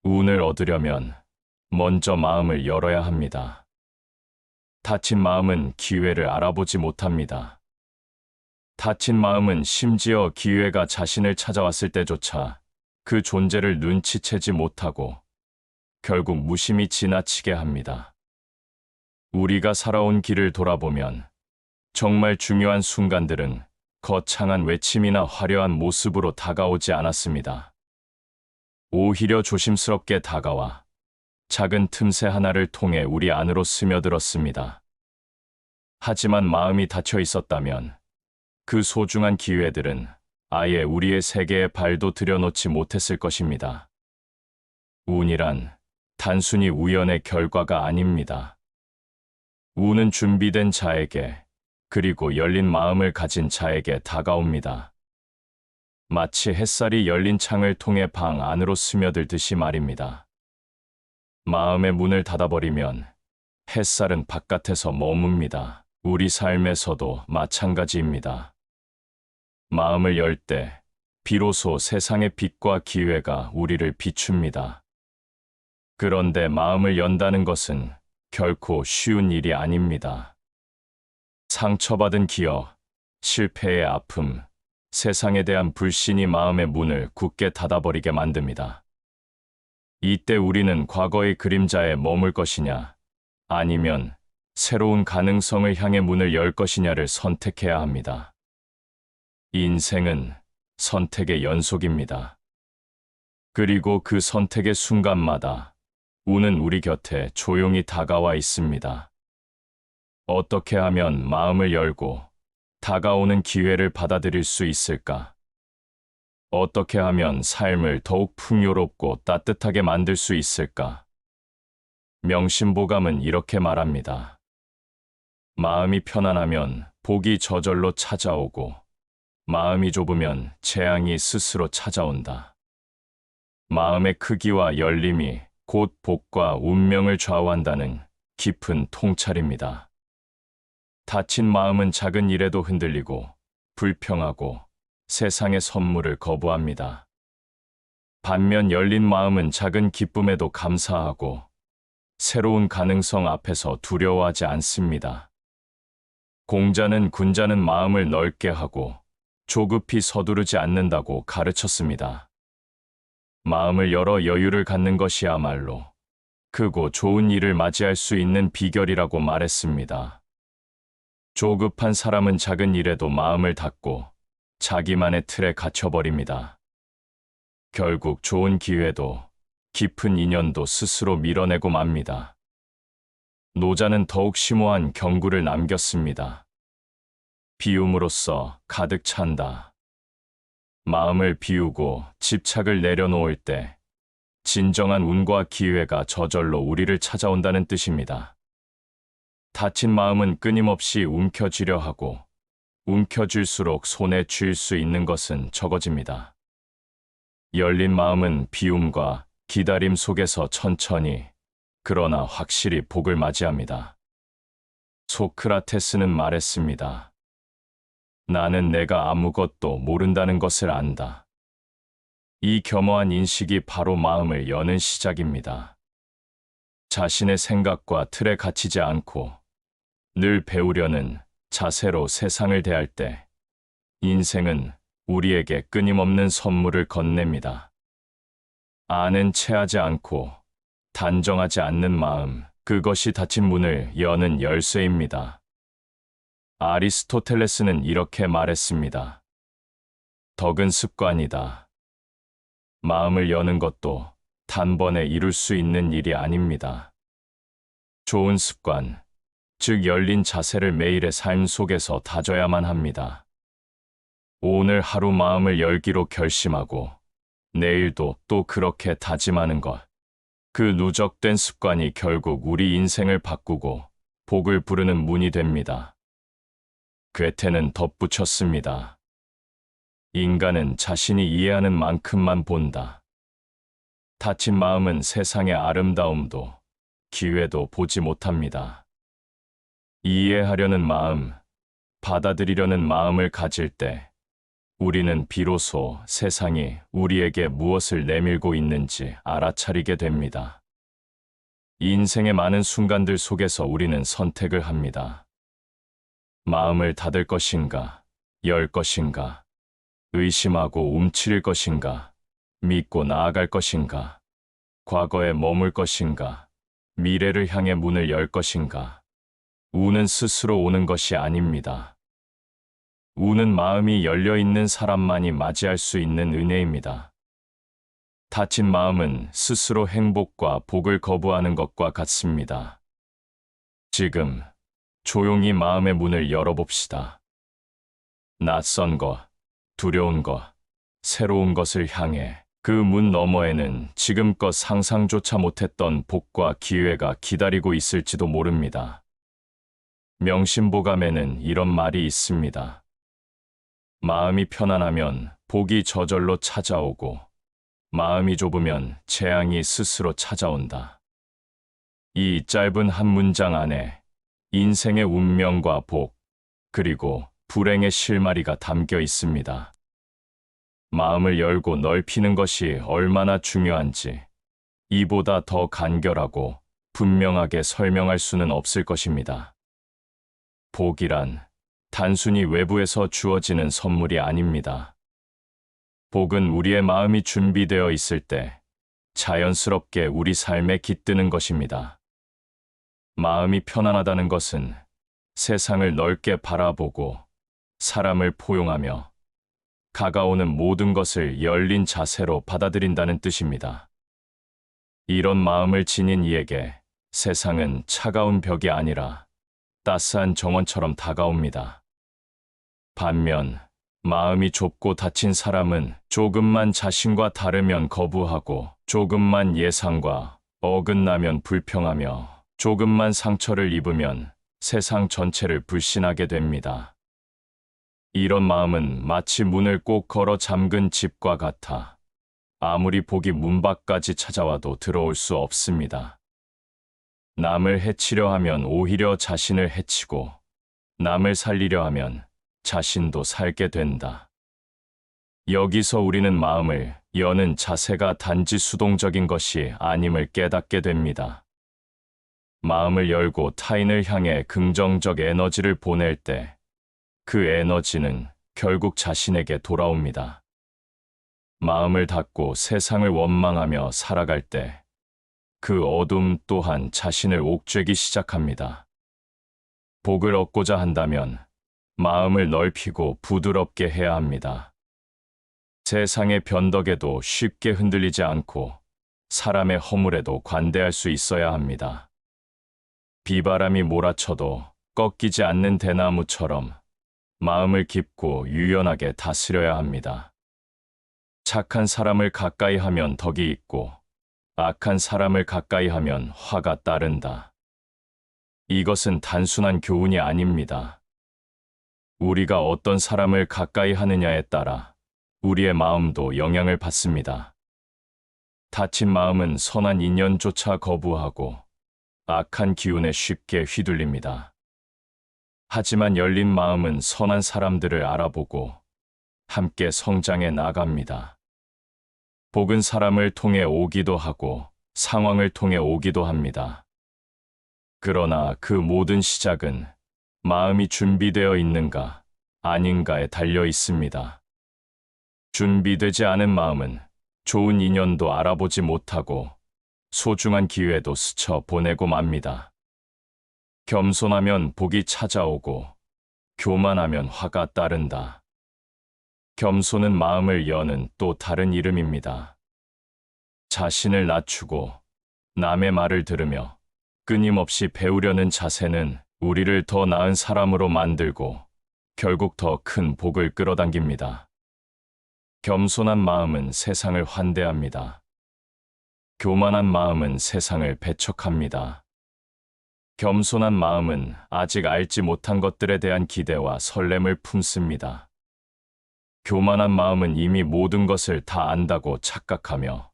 운을 얻으려면 먼저 마음을 열어야 합니다. 닫힌 마음은 기회를 알아보지 못합니다. 닫힌 마음은 심지어 기회가 자신을 찾아왔을 때조차 그 존재를 눈치채지 못하고 결국 무심히 지나치게 합니다. 우리가 살아온 길을 돌아보면 정말 중요한 순간들은 거창한 외침이나 화려한 모습으로 다가오지 않았습니다. 오히려 조심스럽게 다가와 작은 틈새 하나를 통해 우리 안으로 스며들었습니다. 하지만 마음이 닫혀 있었다면 그 소중한 기회들은 아예 우리의 세계에 발도 들여놓지 못했을 것입니다. 운이란 단순히 우연의 결과가 아닙니다. 운은 준비된 자에게, 그리고 열린 마음을 가진 자에게 다가옵니다. 마치 햇살이 열린 창을 통해 방 안으로 스며들듯이 말입니다. 마음의 문을 닫아버리면 햇살은 바깥에서 머뭅니다. 우리 삶에서도 마찬가지입니다. 마음을 열 때 비로소 세상의 빛과 기회가 우리를 비춥니다. 그런데 마음을 연다는 것은 결코 쉬운 일이 아닙니다. 상처받은 기억, 실패의 아픔, 세상에 대한 불신이 마음의 문을 굳게 닫아버리게 만듭니다. 이때 우리는 과거의 그림자에 머물 것이냐, 아니면 새로운 가능성을 향해 문을 열 것이냐를 선택해야 합니다. 인생은 선택의 연속입니다. 그리고 그 선택의 순간마다 운은 우리 곁에 조용히 다가와 있습니다. 어떻게 하면 마음을 열고 다가오는 기회를 받아들일 수 있을까? 어떻게 하면 삶을 더욱 풍요롭고 따뜻하게 만들 수 있을까? 명심보감은 이렇게 말합니다. 마음이 편안하면 복이 저절로 찾아오고, 마음이 좁으면 재앙이 스스로 찾아온다. 마음의 크기와 열림이 곧 복과 운명을 좌우한다는 깊은 통찰입니다. 닫힌 마음은 작은 일에도 흔들리고 불평하고 세상의 선물을 거부합니다. 반면 열린 마음은 작은 기쁨에도 감사하고 새로운 가능성 앞에서 두려워하지 않습니다. 공자는 군자는 마음을 넓게 하고 조급히 서두르지 않는다고 가르쳤습니다. 마음을 열어 여유를 갖는 것이야말로 크고 좋은 일을 맞이할 수 있는 비결이라고 말했습니다. 조급한 사람은 작은 일에도 마음을 닫고 자기만의 틀에 갇혀버립니다. 결국 좋은 기회도 깊은 인연도 스스로 밀어내고 맙니다. 노자는 더욱 심오한 경구를 남겼습니다. 비움으로써 가득 찬다. 마음을 비우고 집착을 내려놓을 때 진정한 운과 기회가 저절로 우리를 찾아온다는 뜻입니다. 닫힌 마음은 끊임없이 움켜쥐려 하고 움켜쥘수록 손에 쥘 수 있는 것은 적어집니다. 열린 마음은 비움과 기다림 속에서 천천히, 그러나 확실히 복을 맞이합니다. 소크라테스는 말했습니다. 나는 내가 아무것도 모른다는 것을 안다. 이 겸허한 인식이 바로 마음을 여는 시작입니다. 자신의 생각과 틀에 갇히지 않고 늘 배우려는 자세로 세상을 대할 때 인생은 우리에게 끊임없는 선물을 건넵니다. 아는 체하지 않고 단정하지 않는 마음, 그것이 닫힌 문을 여는 열쇠입니다. 아리스토텔레스는 이렇게 말했습니다. 덕은 습관이다. 마음을 여는 것도 단번에 이룰 수 있는 일이 아닙니다. 좋은 습관, 즉 열린 자세를 매일의 삶 속에서 다져야만 합니다. 오늘 하루 마음을 열기로 결심하고 내일도 또 그렇게 다짐하는 것. 그 누적된 습관이 결국 우리 인생을 바꾸고 복을 부르는 문이 됩니다. 괴테는 덧붙였습니다. 인간은 자신이 이해하는 만큼만 본다. 닫힌 마음은 세상의 아름다움도 기회도 보지 못합니다. 이해하려는 마음, 받아들이려는 마음을 가질 때 우리는 비로소 세상이 우리에게 무엇을 내밀고 있는지 알아차리게 됩니다. 인생의 많은 순간들 속에서 우리는 선택을 합니다. 마음을 닫을 것인가, 열 것인가, 의심하고 움츠릴 것인가, 믿고 나아갈 것인가, 과거에 머물 것인가, 미래를 향해 문을 열 것인가. 운은 스스로 오는 것이 아닙니다. 운은 마음이 열려있는 사람만이 맞이할 수 있는 은혜입니다. 닫힌 마음은 스스로 행복과 복을 거부하는 것과 같습니다. 지금 조용히 마음의 문을 열어봅시다. 낯선 것, 두려운 것, 새로운 것을 향해 그 문 너머에는 지금껏 상상조차 못했던 복과 기회가 기다리고 있을지도 모릅니다. 명심보감에는 이런 말이 있습니다. 마음이 편안하면 복이 저절로 찾아오고 마음이 좁으면 재앙이 스스로 찾아온다. 이 짧은 한 문장 안에 인생의 운명과 복, 그리고 불행의 실마리가 담겨 있습니다. 마음을 열고 넓히는 것이 얼마나 중요한지 이보다 더 간결하고 분명하게 설명할 수는 없을 것입니다. 복이란 단순히 외부에서 주어지는 선물이 아닙니다. 복은 우리의 마음이 준비되어 있을 때 자연스럽게 우리 삶에 깃드는 것입니다. 마음이 편안하다는 것은 세상을 넓게 바라보고 사람을 포용하며 다가오는 모든 것을 열린 자세로 받아들인다는 뜻입니다. 이런 마음을 지닌 이에게 세상은 차가운 벽이 아니라 따스한 정원처럼 다가옵니다. 반면 마음이 좁고 닫힌 사람은 조금만 자신과 다르면 거부하고 조금만 예상과 어긋나면 불평하며 조금만 상처를 입으면 세상 전체를 불신하게 됩니다. 이런 마음은 마치 문을 꼭 걸어 잠근 집과 같아 아무리 복이 문 밖까지 찾아와도 들어올 수 없습니다. 남을 해치려 하면 오히려 자신을 해치고 남을 살리려 하면 자신도 살게 된다. 여기서 우리는 마음을 여는 자세가 단지 수동적인 것이 아님을 깨닫게 됩니다. 마음을 열고 타인을 향해 긍정적 에너지를 보낼 때 그 에너지는 결국 자신에게 돌아옵니다. 마음을 닫고 세상을 원망하며 살아갈 때 그 어둠 또한 자신을 옥죄기 시작합니다. 복을 얻고자 한다면 마음을 넓히고 부드럽게 해야 합니다. 세상의 변덕에도 쉽게 흔들리지 않고 사람의 허물에도 관대할 수 있어야 합니다. 비바람이 몰아쳐도 꺾이지 않는 대나무처럼 마음을 깊고 유연하게 다스려야 합니다. 착한 사람을 가까이 하면 덕이 있고 악한 사람을 가까이 하면 화가 따른다. 이것은 단순한 교훈이 아닙니다. 우리가 어떤 사람을 가까이 하느냐에 따라 우리의 마음도 영향을 받습니다. 다친 마음은 선한 인연조차 거부하고 악한 기운에 쉽게 휘둘립니다. 하지만 열린 마음은 선한 사람들을 알아보고 함께 성장해 나갑니다. 복은 사람을 통해 오기도 하고 상황을 통해 오기도 합니다. 그러나 그 모든 시작은 마음이 준비되어 있는가 아닌가에 달려 있습니다. 준비되지 않은 마음은 좋은 인연도 알아보지 못하고 소중한 기회도 스쳐 보내고 맙니다. 겸손하면 복이 찾아오고 교만하면 화가 따른다. 겸손은 마음을 여는 또 다른 이름입니다. 자신을 낮추고 남의 말을 들으며 끊임없이 배우려는 자세는 우리를 더 나은 사람으로 만들고 결국 더 큰 복을 끌어당깁니다. 겸손한 마음은 세상을 환대합니다. 교만한 마음은 세상을 배척합니다. 겸손한 마음은 아직 알지 못한 것들에 대한 기대와 설렘을 품습니다. 교만한 마음은 이미 모든 것을 다 안다고 착각하며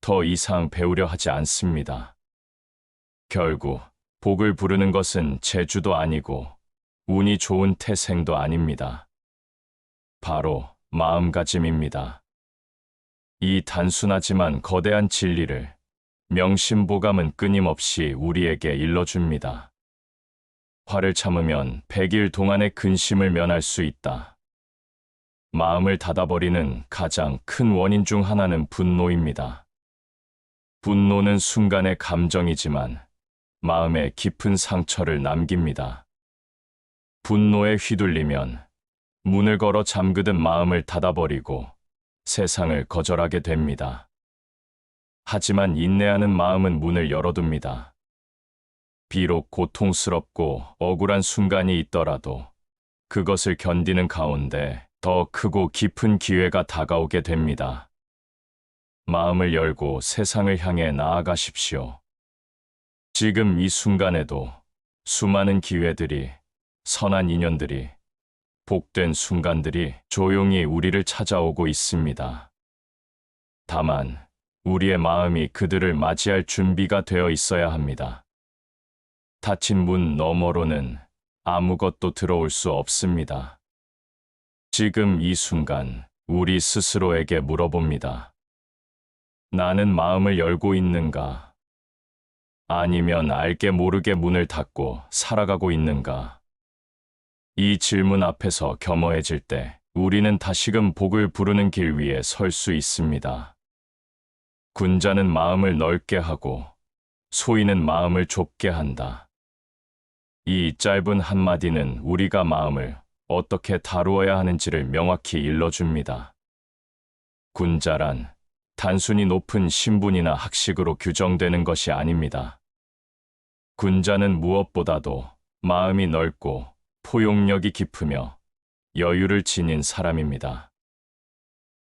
더 이상 배우려 하지 않습니다. 결국 복을 부르는 것은 재주도 아니고 운이 좋은 태생도 아닙니다. 바로 마음가짐입니다. 이 단순하지만 거대한 진리를 명심보감은 끊임없이 우리에게 일러줍니다. 화를 참으면 100일 동안의 근심을 면할 수 있다. 마음을 닫아버리는 가장 큰 원인 중 하나는 분노입니다. 분노는 순간의 감정이지만 마음에 깊은 상처를 남깁니다. 분노에 휘둘리면 문을 걸어 잠그던 마음을 닫아버리고 세상을 거절하게 됩니다. 하지만 인내하는 마음은 문을 열어둡니다. 비록 고통스럽고 억울한 순간이 있더라도 그것을 견디는 가운데 더 크고 깊은 기회가 다가오게 됩니다. 마음을 열고 세상을 향해 나아가십시오. 지금 이 순간에도 수많은 기회들이, 선한 인연들이, 복된 순간들이 조용히 우리를 찾아오고 있습니다. 다만 우리의 마음이 그들을 맞이할 준비가 되어 있어야 합니다. 닫힌 문 너머로는 아무것도 들어올 수 없습니다. 지금 이 순간 우리 스스로에게 물어봅니다. 나는 마음을 열고 있는가? 아니면 알게 모르게 문을 닫고 살아가고 있는가? 이 질문 앞에서 겸허해질 때 우리는 다시금 복을 부르는 길 위에 설 수 있습니다. 군자는 마음을 넓게 하고 소인은 마음을 좁게 한다. 이 짧은 한마디는 우리가 마음을 어떻게 다루어야 하는지를 명확히 일러줍니다. 군자란 단순히 높은 신분이나 학식으로 규정되는 것이 아닙니다. 군자는 무엇보다도 마음이 넓고 포용력이 깊으며 여유를 지닌 사람입니다.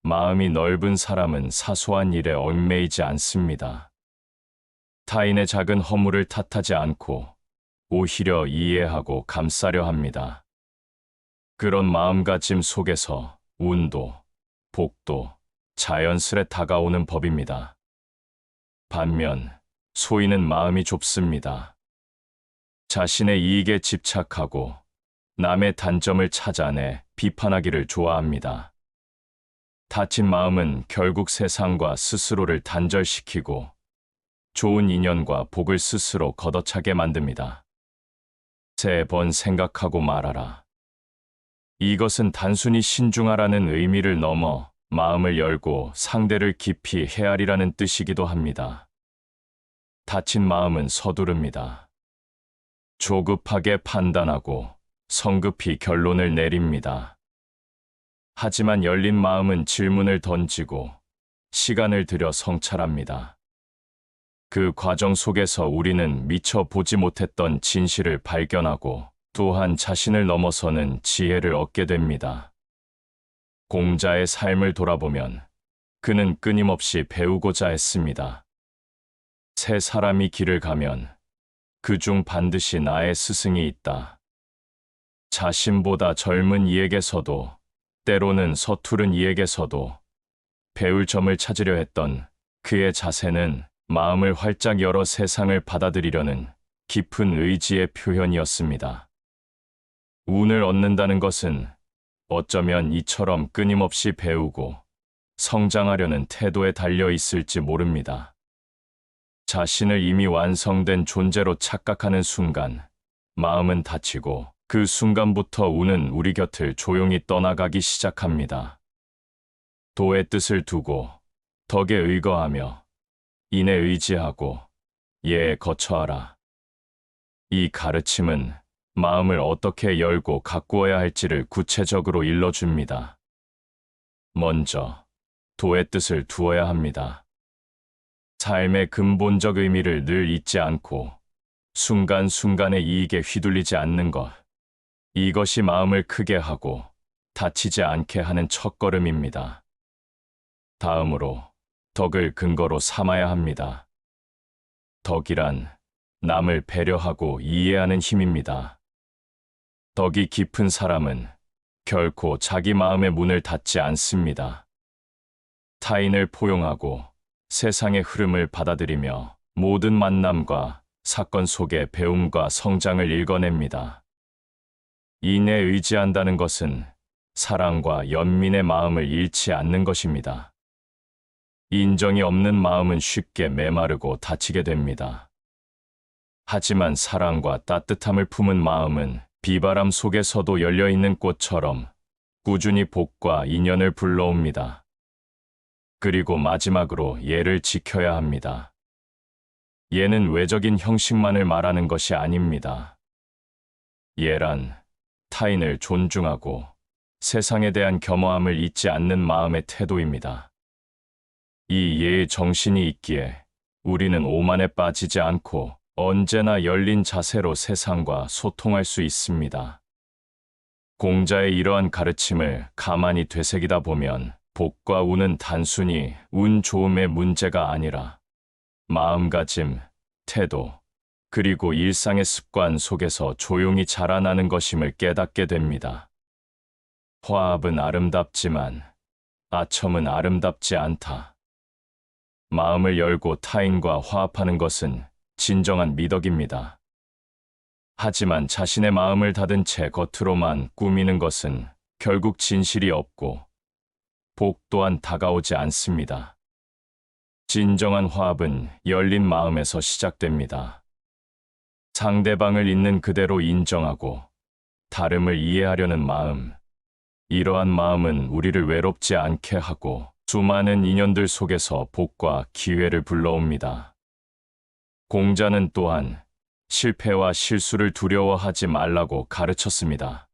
마음이 넓은 사람은 사소한 일에 얽매이지 않습니다. 타인의 작은 허물을 탓하지 않고 오히려 이해하고 감싸려 합니다. 그런 마음가짐 속에서 운도, 복도, 자연스레 다가오는 법입니다. 반면 소인은 마음이 좁습니다. 자신의 이익에 집착하고 남의 단점을 찾아내 비판하기를 좋아합니다. 다친 마음은 결국 세상과 스스로를 단절시키고 좋은 인연과 복을 스스로 걷어차게 만듭니다. 3번 생각하고 말하라. 이것은 단순히 신중하라는 의미를 넘어 마음을 열고 상대를 깊이 헤아리라는 뜻이기도 합니다. 다친 마음은 서두릅니다. 조급하게 판단하고 성급히 결론을 내립니다. 하지만 열린 마음은 질문을 던지고 시간을 들여 성찰합니다. 그 과정 속에서 우리는 미처 보지 못했던 진실을 발견하고 또한 자신을 넘어서는 지혜를 얻게 됩니다. 공자의 삶을 돌아보면 그는 끊임없이 배우고자 했습니다. 세 사람이 길을 가면 그중 반드시 나의 스승이 있다. 자신보다 젊은 이에게서도 때로는 서투른 이에게서도 배울 점을 찾으려 했던 그의 자세는 마음을 활짝 열어 세상을 받아들이려는 깊은 의지의 표현이었습니다. 운을 얻는다는 것은 어쩌면 이처럼 끊임없이 배우고 성장하려는 태도에 달려 있을지 모릅니다. 자신을 이미 완성된 존재로 착각하는 순간 마음은 닫히고 그 순간부터 운은 우리 곁을 조용히 떠나가기 시작합니다. 도의 뜻을 두고 덕에 의거하며 인에 의지하고 예에 거처하라. 이 가르침은 마음을 어떻게 열고 가꾸어야 할지를 구체적으로 일러줍니다. 먼저 도의 뜻을 두어야 합니다. 삶의 근본적 의미를 늘 잊지 않고 순간순간의 이익에 휘둘리지 않는 것. 이것이 마음을 크게 하고 다치지 않게 하는 첫걸음입니다. 다음으로 덕을 근거로 삼아야 합니다. 덕이란 남을 배려하고 이해하는 힘입니다. 덕이 깊은 사람은 결코 자기 마음의 문을 닫지 않습니다. 타인을 포용하고 세상의 흐름을 받아들이며 모든 만남과 사건 속의 배움과 성장을 읽어냅니다. 인에 의지한다는 것은 사랑과 연민의 마음을 잃지 않는 것입니다. 인정이 없는 마음은 쉽게 메마르고 다치게 됩니다. 하지만 사랑과 따뜻함을 품은 마음은 비바람 속에서도 열려있는 꽃처럼 꾸준히 복과 인연을 불러옵니다. 그리고 마지막으로 예를 지켜야 합니다. 예는 외적인 형식만을 말하는 것이 아닙니다. 예란 타인을 존중하고 세상에 대한 겸허함을 잊지 않는 마음의 태도입니다. 이 예의 정신이 있기에 우리는 오만에 빠지지 않고 언제나 열린 자세로 세상과 소통할 수 있습니다. 공자의 이러한 가르침을 가만히 되새기다 보면 복과 운은 단순히 운 좋음의 문제가 아니라 마음가짐, 태도, 그리고 일상의 습관 속에서 조용히 자라나는 것임을 깨닫게 됩니다. 화합은 아름답지만 아첨은 아름답지 않다. 마음을 열고 타인과 화합하는 것은 진정한 미덕입니다. 하지만 자신의 마음을 닫은 채 겉으로만 꾸미는 것은 결국 진실이 없고 복 또한 다가오지 않습니다. 진정한 화합은 열린 마음에서 시작됩니다. 상대방을 있는 그대로 인정하고 다름을 이해하려는 마음, 이러한 마음은 우리를 외롭지 않게 하고 수많은 인연들 속에서 복과 기회를 불러옵니다. 공자는 또한 실패와 실수를 두려워하지 말라고 가르쳤습니다.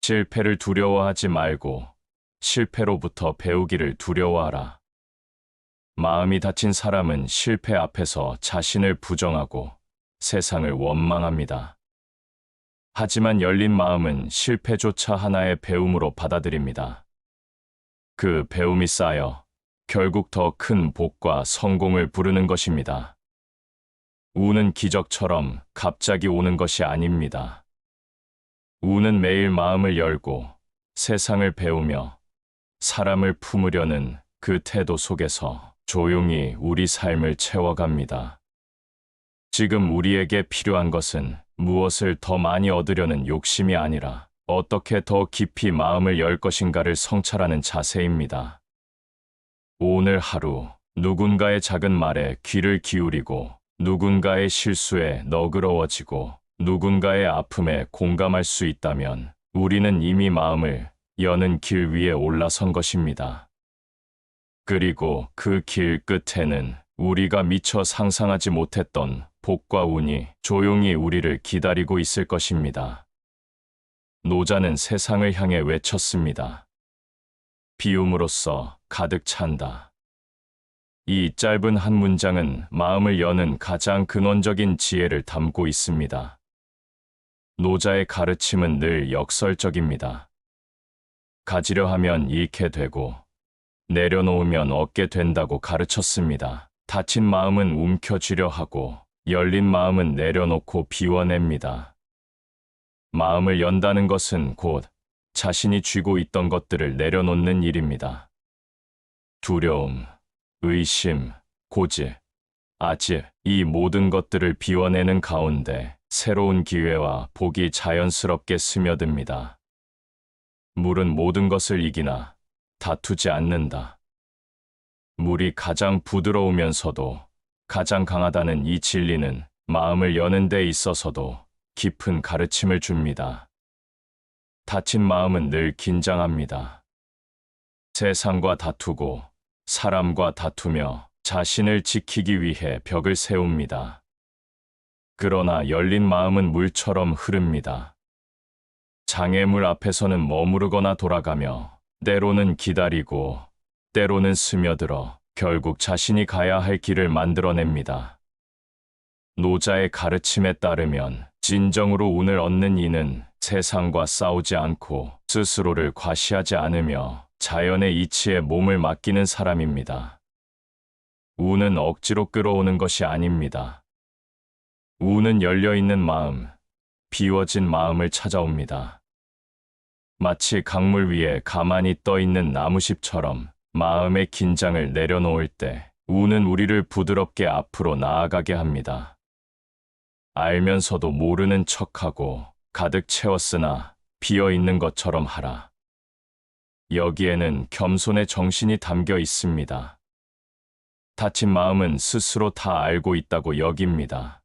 실패를 두려워하지 말고 실패로부터 배우기를 두려워하라. 마음이 닫힌 사람은 실패 앞에서 자신을 부정하고 세상을 원망합니다. 하지만 열린 마음은 실패조차 하나의 배움으로 받아들입니다. 그 배움이 쌓여 결국 더 큰 복과 성공을 부르는 것입니다. 운은 기적처럼 갑자기 오는 것이 아닙니다. 운은 매일 마음을 열고 세상을 배우며 사람을 품으려는 그 태도 속에서 조용히 우리 삶을 채워갑니다. 지금 우리에게 필요한 것은 무엇을 더 많이 얻으려는 욕심이 아니라 어떻게 더 깊이 마음을 열 것인가를 성찰하는 자세입니다. 오늘 하루 누군가의 작은 말에 귀를 기울이고 누군가의 실수에 너그러워지고 누군가의 아픔에 공감할 수 있다면 우리는 이미 마음을 여는 길 위에 올라선 것입니다. 그리고 그 길 끝에는 우리가 미처 상상하지 못했던 복과 운이 조용히 우리를 기다리고 있을 것입니다. 노자는 세상을 향해 외쳤습니다. 비움으로써 가득 찬다. 이 짧은 한 문장은 마음을 여는 가장 근원적인 지혜를 담고 있습니다. 노자의 가르침은 늘 역설적입니다. 가지려 하면 잃게 되고 내려놓으면 얻게 된다고 가르쳤습니다. 닫힌 마음은 움켜쥐려 하고 열린 마음은 내려놓고 비워냅니다. 마음을 연다는 것은 곧 자신이 쥐고 있던 것들을 내려놓는 일입니다. 두려움, 의심, 고집, 아집, 이 모든 것들을 비워내는 가운데 새로운 기회와 복이 자연스럽게 스며듭니다. 물은 모든 것을 이기나 다투지 않는다. 물이 가장 부드러우면서도 가장 강하다는 이 진리는 마음을 여는 데 있어서도 깊은 가르침을 줍니다. 닫힌 마음은 늘 긴장합니다. 세상과 다투고 사람과 다투며 자신을 지키기 위해 벽을 세웁니다. 그러나 열린 마음은 물처럼 흐릅니다. 장애물 앞에서는 머무르거나 돌아가며 때로는 기다리고 때로는 스며들어 결국 자신이 가야 할 길을 만들어냅니다. 노자의 가르침에 따르면 진정으로 운을 얻는 이는 세상과 싸우지 않고 스스로를 과시하지 않으며 자연의 이치에 몸을 맡기는 사람입니다. 운은 억지로 끌어오는 것이 아닙니다. 운은 열려있는 마음, 비워진 마음을 찾아옵니다. 마치 강물 위에 가만히 떠있는 나무잎처럼 마음의 긴장을 내려놓을 때 운은 우리를 부드럽게 앞으로 나아가게 합니다. 알면서도 모르는 척하고 가득 채웠으나 비어있는 것처럼 하라. 여기에는 겸손의 정신이 담겨 있습니다. 다친 마음은 스스로 다 알고 있다고 여깁니다.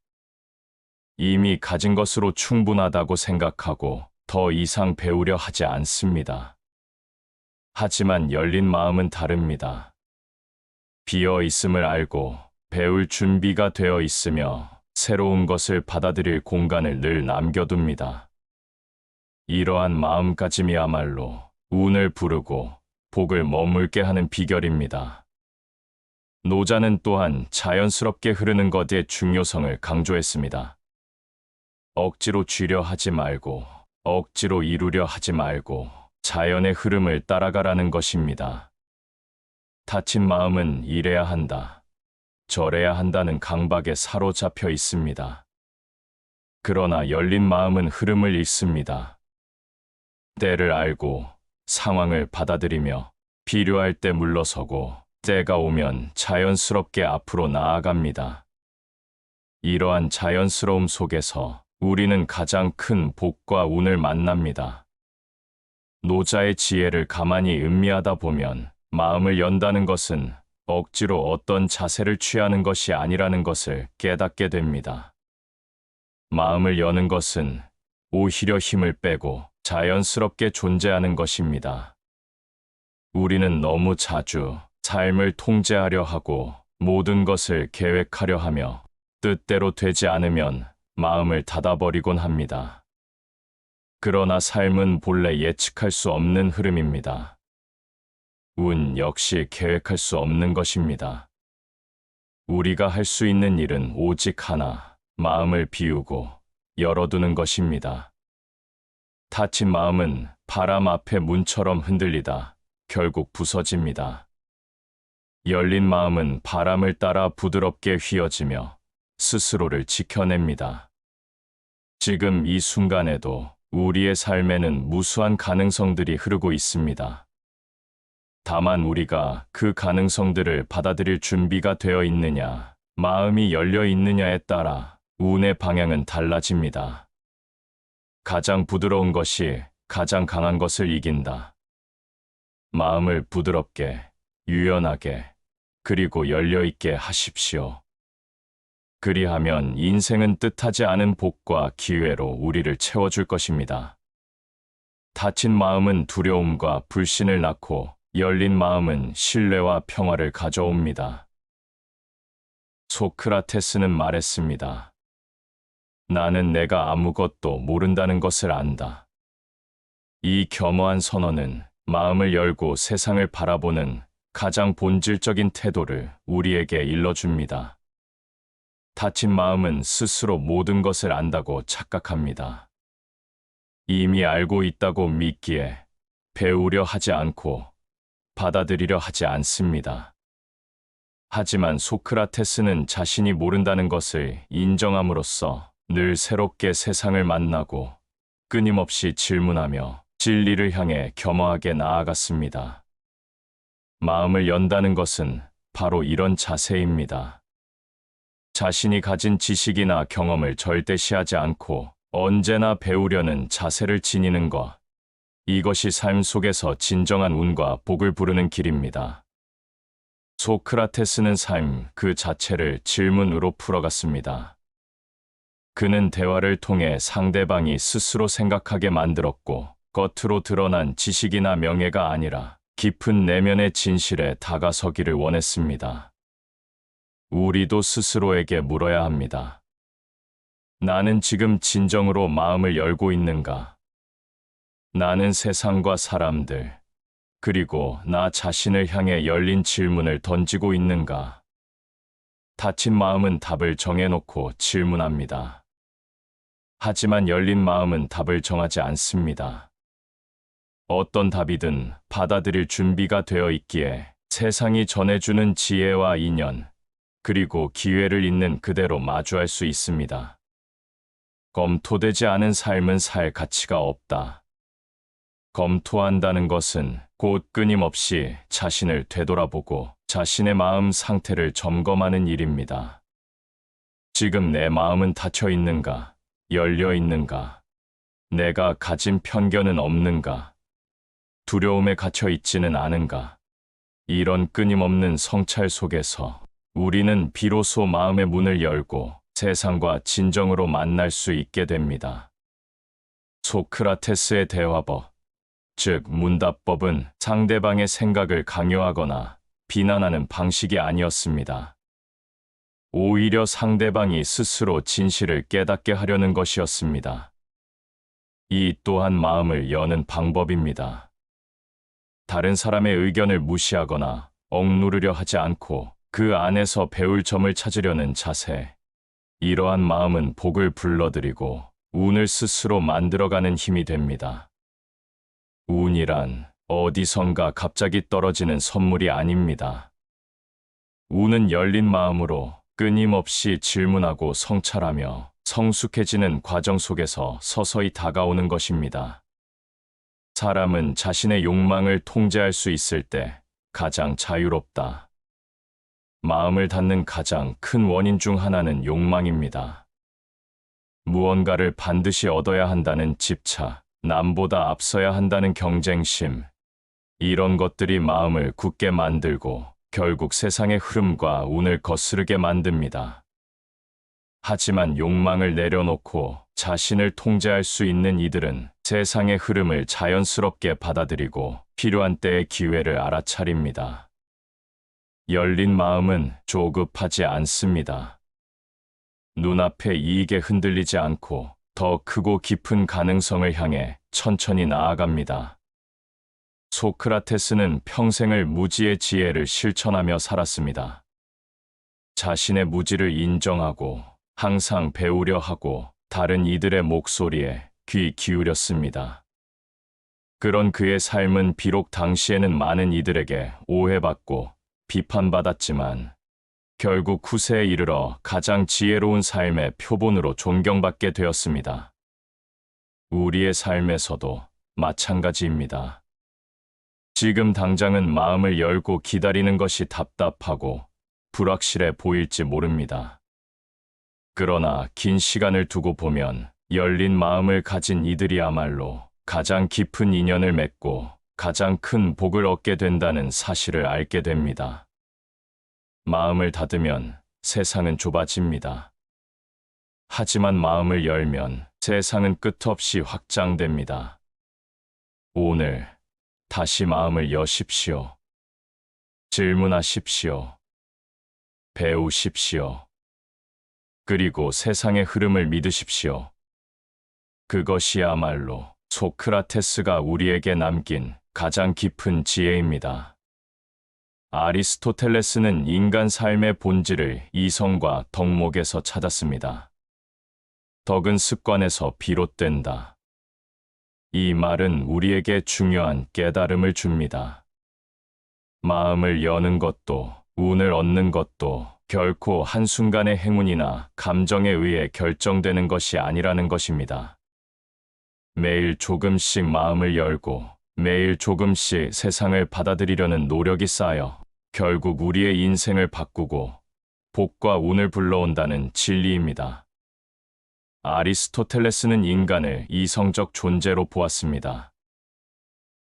이미 가진 것으로 충분하다고 생각하고 더 이상 배우려 하지 않습니다. 하지만 열린 마음은 다릅니다. 비어 있음을 알고 배울 준비가 되어 있으며 새로운 것을 받아들일 공간을 늘 남겨둡니다. 이러한 마음가짐이야말로 운을 부르고 복을 머물게 하는 비결입니다. 노자는 또한 자연스럽게 흐르는 것의 중요성을 강조했습니다. 억지로 쥐려 하지 말고, 억지로 이루려 하지 말고 자연의 흐름을 따라가라는 것입니다. 다친 마음은 이래야 한다, 저래야 한다는 강박에 사로잡혀 있습니다. 그러나 열린 마음은 흐름을 읽습니다. 때를 알고 상황을 받아들이며 필요할 때 물러서고 때가 오면 자연스럽게 앞으로 나아갑니다. 이러한 자연스러움 속에서 우리는 가장 큰 복과 운을 만납니다. 노자의 지혜를 가만히 음미하다 보면 마음을 연다는 것은 억지로 어떤 자세를 취하는 것이 아니라는 것을 깨닫게 됩니다. 마음을 여는 것은 오히려 힘을 빼고 자연스럽게 존재하는 것입니다. 우리는 너무 자주 삶을 통제하려 하고 모든 것을 계획하려 하며 뜻대로 되지 않으면 마음을 닫아버리곤 합니다. 그러나 삶은 본래 예측할 수 없는 흐름입니다. 운 역시 계획할 수 없는 것입니다. 우리가 할 수 있는 일은 오직 하나, 마음을 비우고 열어두는 것입니다. 다친 마음은 바람 앞에 문처럼 흔들리다 결국 부서집니다. 열린 마음은 바람을 따라 부드럽게 휘어지며 스스로를 지켜냅니다. 지금 이 순간에도 우리의 삶에는 무수한 가능성들이 흐르고 있습니다. 다만 우리가 그 가능성들을 받아들일 준비가 되어 있느냐, 마음이 열려 있느냐에 따라 운의 방향은 달라집니다. 가장 부드러운 것이 가장 강한 것을 이긴다. 마음을 부드럽게, 유연하게, 그리고 열려있게 하십시오. 그리하면 인생은 뜻하지 않은 복과 기회로 우리를 채워줄 것입니다. 다친 마음은 두려움과 불신을 낳고 열린 마음은 신뢰와 평화를 가져옵니다. 소크라테스는 말했습니다. 나는 내가 아무것도 모른다는 것을 안다. 이 겸허한 선언은 마음을 열고 세상을 바라보는 가장 본질적인 태도를 우리에게 일러줍니다. 다친 마음은 스스로 모든 것을 안다고 착각합니다. 이미 알고 있다고 믿기에 배우려 하지 않고 받아들이려 하지 않습니다. 하지만 소크라테스는 자신이 모른다는 것을 인정함으로써 늘 새롭게 세상을 만나고 끊임없이 질문하며 진리를 향해 겸허하게 나아갔습니다. 마음을 연다는 것은 바로 이런 자세입니다. 자신이 가진 지식이나 경험을 절대시하지 않고 언제나 배우려는 자세를 지니는 것. 이것이 삶 속에서 진정한 운과 복을 부르는 길입니다. 소크라테스는 삶 그 자체를 질문으로 풀어갔습니다. 그는 대화를 통해 상대방이 스스로 생각하게 만들었고, 겉으로 드러난 지식이나 명예가 아니라 깊은 내면의 진실에 다가서기를 원했습니다. 우리도 스스로에게 물어야 합니다. 나는 지금 진정으로 마음을 열고 있는가? 나는 세상과 사람들, 그리고 나 자신을 향해 열린 질문을 던지고 있는가? 다친 마음은 답을 정해놓고 질문합니다. 하지만 열린 마음은 답을 정하지 않습니다. 어떤 답이든 받아들일 준비가 되어 있기에 세상이 전해주는 지혜와 인연, 그리고 기회를 있는 그대로 마주할 수 있습니다. 검토되지 않은 삶은 살 가치가 없다. 검토한다는 것은 곧 끊임없이 자신을 되돌아보고 자신의 마음 상태를 점검하는 일입니다. 지금 내 마음은 닫혀 있는가? 열려 있는가? 내가 가진 편견은 없는가? 두려움에 갇혀 있지는 않은가? 이런 끊임없는 성찰 속에서 우리는 비로소 마음의 문을 열고 세상과 진정으로 만날 수 있게 됩니다. 소크라테스의 대화법, 즉 문답법은 상대방의 생각을 강요하거나 비난하는 방식이 아니었습니다. 오히려 상대방이 스스로 진실을 깨닫게 하려는 것이었습니다. 이 또한 마음을 여는 방법입니다. 다른 사람의 의견을 무시하거나 억누르려 하지 않고 그 안에서 배울 점을 찾으려는 자세. 이러한 마음은 복을 불러들이고 운을 스스로 만들어가는 힘이 됩니다. 운이란 어디선가 갑자기 떨어지는 선물이 아닙니다. 운은 열린 마음으로 끊임없이 질문하고 성찰하며 성숙해지는 과정 속에서 서서히 다가오는 것입니다. 사람은 자신의 욕망을 통제할 수 있을 때 가장 자유롭다. 마음을 닫는 가장 큰 원인 중 하나는 욕망입니다. 무언가를 반드시 얻어야 한다는 집착, 남보다 앞서야 한다는 경쟁심, 이런 것들이 마음을 굳게 만들고 결국 세상의 흐름과 운을 거스르게 만듭니다. 하지만 욕망을 내려놓고 자신을 통제할 수 있는 이들은 세상의 흐름을 자연스럽게 받아들이고 필요한 때의 기회를 알아차립니다. 열린 마음은 조급하지 않습니다. 눈앞의 이익에 흔들리지 않고 더 크고 깊은 가능성을 향해 천천히 나아갑니다. 소크라테스는 평생을 무지의 지혜를 실천하며 살았습니다. 자신의 무지를 인정하고 항상 배우려 하고 다른 이들의 목소리에 귀 기울였습니다. 그런 그의 삶은 비록 당시에는 많은 이들에게 오해받고 비판받았지만 결국 후세에 이르러 가장 지혜로운 삶의 표본으로 존경받게 되었습니다. 우리의 삶에서도 마찬가지입니다. 지금 당장은 마음을 열고 기다리는 것이 답답하고 불확실해 보일지 모릅니다. 그러나 긴 시간을 두고 보면 열린 마음을 가진 이들이야말로 가장 깊은 인연을 맺고 가장 큰 복을 얻게 된다는 사실을 알게 됩니다. 마음을 닫으면 세상은 좁아집니다. 하지만 마음을 열면 세상은 끝없이 확장됩니다. 오늘 다시 마음을 여십시오. 질문하십시오. 배우십시오. 그리고 세상의 흐름을 믿으십시오. 그것이야말로 소크라테스가 우리에게 남긴 가장 깊은 지혜입니다. 아리스토텔레스는 인간 삶의 본질을 이성과 덕목에서 찾았습니다. 덕은 습관에서 비롯된다. 이 말은 우리에게 중요한 깨달음을 줍니다. 마음을 여는 것도 운을 얻는 것도 결코 한순간의 행운이나 감정에 의해 결정되는 것이 아니라는 것입니다. 매일 조금씩 마음을 열고 매일 조금씩 세상을 받아들이려는 노력이 쌓여 결국 우리의 인생을 바꾸고 복과 운을 불러온다는 진리입니다. 아리스토텔레스는 인간을 이성적 존재로 보았습니다.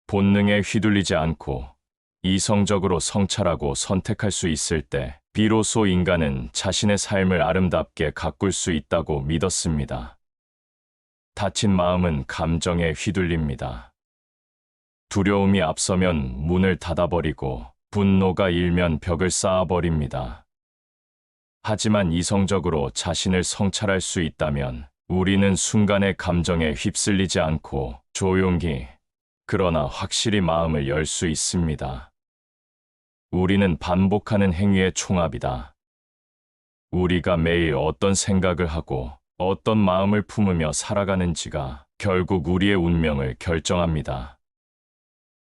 본능에 휘둘리지 않고 이성적으로 성찰하고 선택할 수 있을 때 비로소 인간은 자신의 삶을 아름답게 가꿀 수 있다고 믿었습니다. 다친 마음은 감정에 휘둘립니다. 두려움이 앞서면 문을 닫아버리고 분노가 일면 벽을 쌓아버립니다. 하지만 이성적으로 자신을 성찰할 수 있다면 우리는 순간의 감정에 휩쓸리지 않고 조용히 그러나 확실히 마음을 열 수 있습니다. 우리는 반복하는 행위의 총합이다. 우리가 매일 어떤 생각을 하고 어떤 마음을 품으며 살아가는지가 결국 우리의 운명을 결정합니다.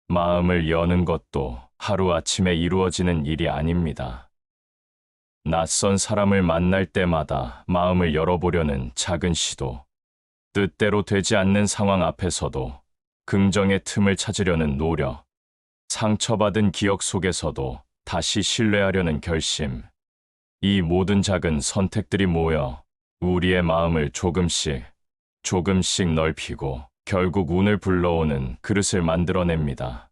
마음을 여는 것도 하루아침에 이루어지는 일이 아닙니다. 낯선 사람을 만날 때마다 마음을 열어보려는 작은 시도, 뜻대로 되지 않는 상황 앞에서도 긍정의 틈을 찾으려는 노력, 상처받은 기억 속에서도 다시 신뢰하려는 결심, 이 모든 작은 선택들이 모여 우리의 마음을 조금씩 넓히고 결국 운을 불러오는 그릇을 만들어냅니다.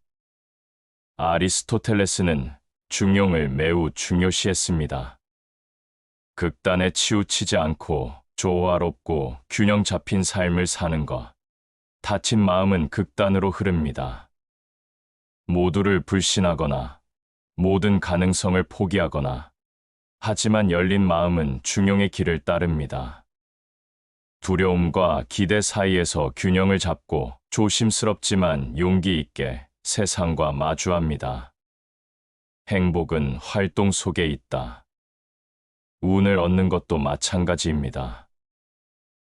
아리스토텔레스는 중용을 매우 중요시했습니다. 극단에 치우치지 않고 조화롭고 균형 잡힌 삶을 사는 것. 다친 마음은 극단으로 흐릅니다. 모두를 불신하거나 모든 가능성을 포기하거나, 하지만 열린 마음은 중용의 길을 따릅니다. 두려움과 기대 사이에서 균형을 잡고 조심스럽지만 용기 있게 세상과 마주합니다. 행복은 활동 속에 있다. 운을 얻는 것도 마찬가지입니다.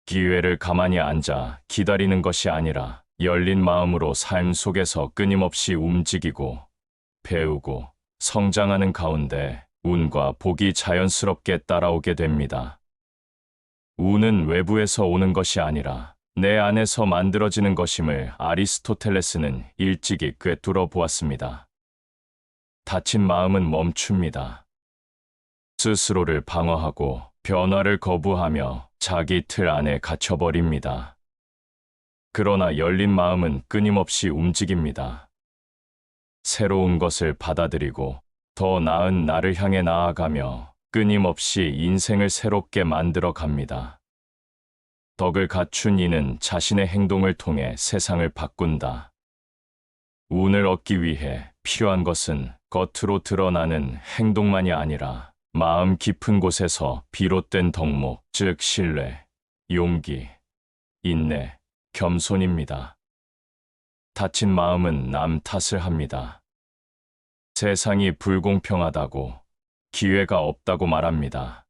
기회를 가만히 앉아 기다리는 것이 아니라 열린 마음으로 삶 속에서 끊임없이 움직이고 배우고 성장하는 가운데 운과 복이 자연스럽게 따라오게 됩니다. 운은 외부에서 오는 것이 아니라 내 안에서 만들어지는 것임을 아리스토텔레스는 일찍이 꿰뚫어 보았습니다. 다친 마음은 멈춥니다. 스스로를 방어하고 변화를 거부하며 자기 틀 안에 갇혀버립니다. 그러나 열린 마음은 끊임없이 움직입니다. 새로운 것을 받아들이고 더 나은 나를 향해 나아가며 끊임없이 인생을 새롭게 만들어 갑니다. 덕을 갖춘 이는 자신의 행동을 통해 세상을 바꾼다. 운을 얻기 위해 필요한 것은 겉으로 드러나는 행동만이 아니라 마음 깊은 곳에서 비롯된 덕목, 즉 신뢰, 용기, 인내, 겸손입니다. 다친 마음은 남 탓을 합니다. 세상이 불공평하다고, 기회가 없다고 말합니다.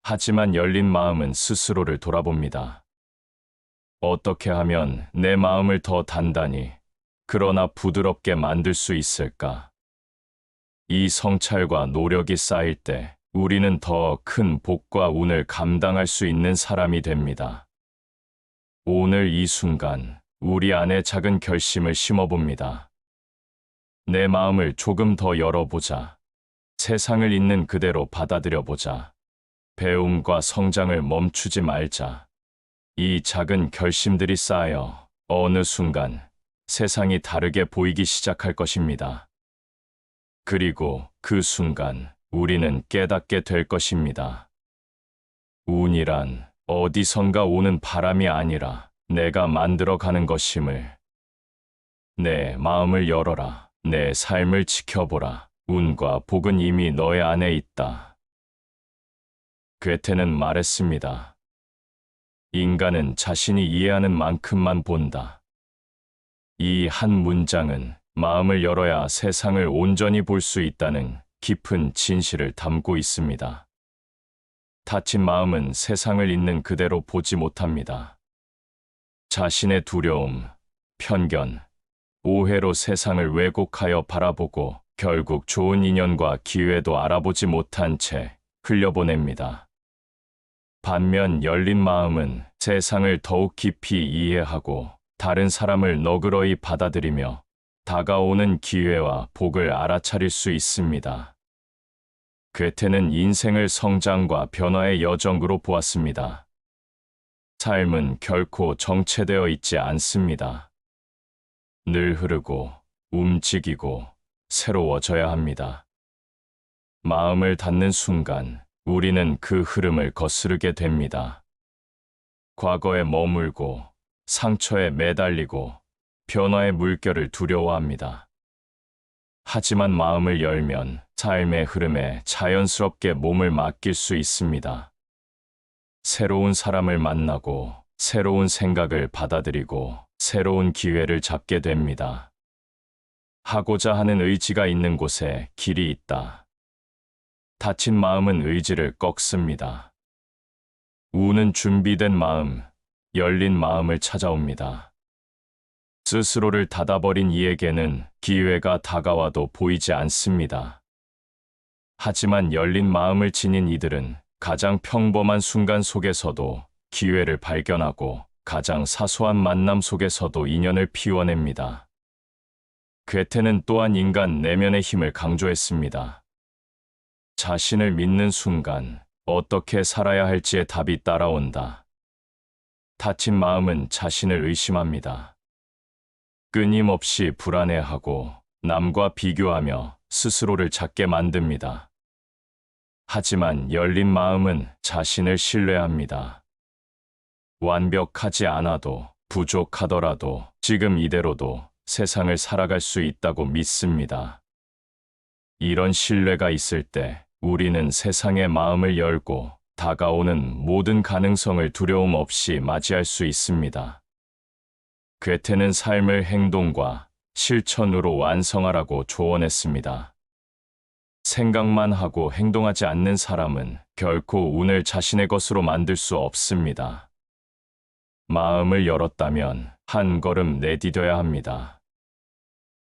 하지만 열린 마음은 스스로를 돌아봅니다. 어떻게 하면 내 마음을 더 단단히, 그러나 부드럽게 만들 수 있을까? 이 성찰과 노력이 쌓일 때 우리는 더 큰 복과 운을 감당할 수 있는 사람이 됩니다. 오늘 이 순간 우리 안에 작은 결심을 심어봅니다. 내 마음을 조금 더 열어보자. 세상을 있는 그대로 받아들여보자. 배움과 성장을 멈추지 말자. 이 작은 결심들이 쌓여 어느 순간 세상이 다르게 보이기 시작할 것입니다. 그리고 그 순간 우리는 깨닫게 될 것입니다. 운이란 어디선가 오는 바람이 아니라 내가 만들어가는 것임을. 내 마음을 열어라. 내 삶을 지켜보라. 운과 복은 이미 너의 안에 있다. 괴테는 말했습니다. 인간은 자신이 이해하는 만큼만 본다. 이 한 문장은 마음을 열어야 세상을 온전히 볼 수 있다는 깊은 진실을 담고 있습니다. 다친 마음은 세상을 있는 그대로 보지 못합니다. 자신의 두려움, 편견, 오해로 세상을 왜곡하여 바라보고 결국 좋은 인연과 기회도 알아보지 못한 채 흘려보냅니다. 반면 열린 마음은 세상을 더욱 깊이 이해하고 다른 사람을 너그러이 받아들이며 다가오는 기회와 복을 알아차릴 수 있습니다. 괴테는 인생을 성장과 변화의 여정으로 보았습니다. 삶은 결코 정체되어 있지 않습니다. 늘 흐르고 움직이고 새로워져야 합니다. 마음을 닫는 순간 우리는 그 흐름을 거스르게 됩니다. 과거에 머물고 상처에 매달리고 변화의 물결을 두려워합니다. 하지만 마음을 열면 삶의 흐름에 자연스럽게 몸을 맡길 수 있습니다. 새로운 사람을 만나고 새로운 생각을 받아들이고 새로운 기회를 잡게 됩니다. 하고자 하는 의지가 있는 곳에 길이 있다. 다친 마음은 의지를 꺾습니다. 운은 준비된 마음, 열린 마음을 찾아옵니다. 스스로를 닫아버린 이에게는 기회가 다가와도 보이지 않습니다. 하지만 열린 마음을 지닌 이들은 가장 평범한 순간 속에서도 기회를 발견하고 가장 사소한 만남 속에서도 인연을 피워냅니다. 괴테는 또한 인간 내면의 힘을 강조했습니다. 자신을 믿는 순간 어떻게 살아야 할지의 답이 따라온다. 다친 마음은 자신을 의심합니다. 끊임없이 불안해하고 남과 비교하며 스스로를 작게 만듭니다. 하지만 열린 마음은 자신을 신뢰합니다. 완벽하지 않아도, 부족하더라도 지금 이대로도 세상을 살아갈 수 있다고 믿습니다. 이런 신뢰가 있을 때 우리는 세상의 마음을 열고 다가오는 모든 가능성을 두려움 없이 맞이할 수 있습니다. 괴테는 삶을 행동과 실천으로 완성하라고 조언했습니다. 생각만 하고 행동하지 않는 사람은 결코 운을 자신의 것으로 만들 수 없습니다. 마음을 열었다면 한 걸음 내디뎌야 합니다.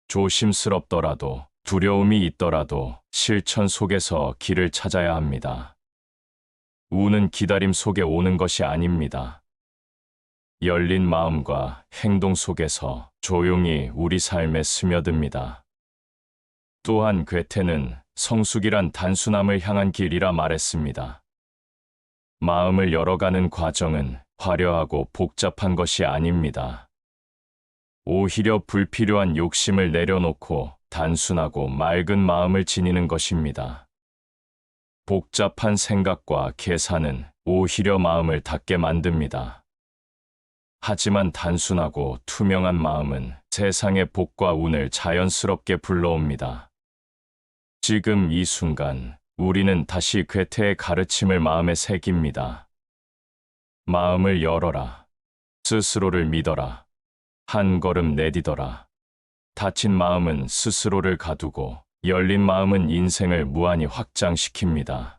조심스럽더라도, 두려움이 있더라도 실천 속에서 길을 찾아야 합니다. 운은 기다림 속에 오는 것이 아닙니다. 열린 마음과 행동 속에서 조용히 우리 삶에 스며듭니다. 또한 괴테는 성숙이란 단순함을 향한 길이라 말했습니다. 마음을 열어가는 과정은 화려하고 복잡한 것이 아닙니다. 오히려 불필요한 욕심을 내려놓고 단순하고 맑은 마음을 지니는 것입니다. 복잡한 생각과 계산은 오히려 마음을 닫게 만듭니다. 하지만 단순하고 투명한 마음은 세상의 복과 운을 자연스럽게 불러옵니다. 지금 이 순간 우리는 다시 괴테의 가르침을 마음에 새깁니다. 마음을 열어라. 스스로를 믿어라. 한 걸음 내디뎌라. 닫힌 마음은 스스로를 가두고 열린 마음은 인생을 무한히 확장시킵니다.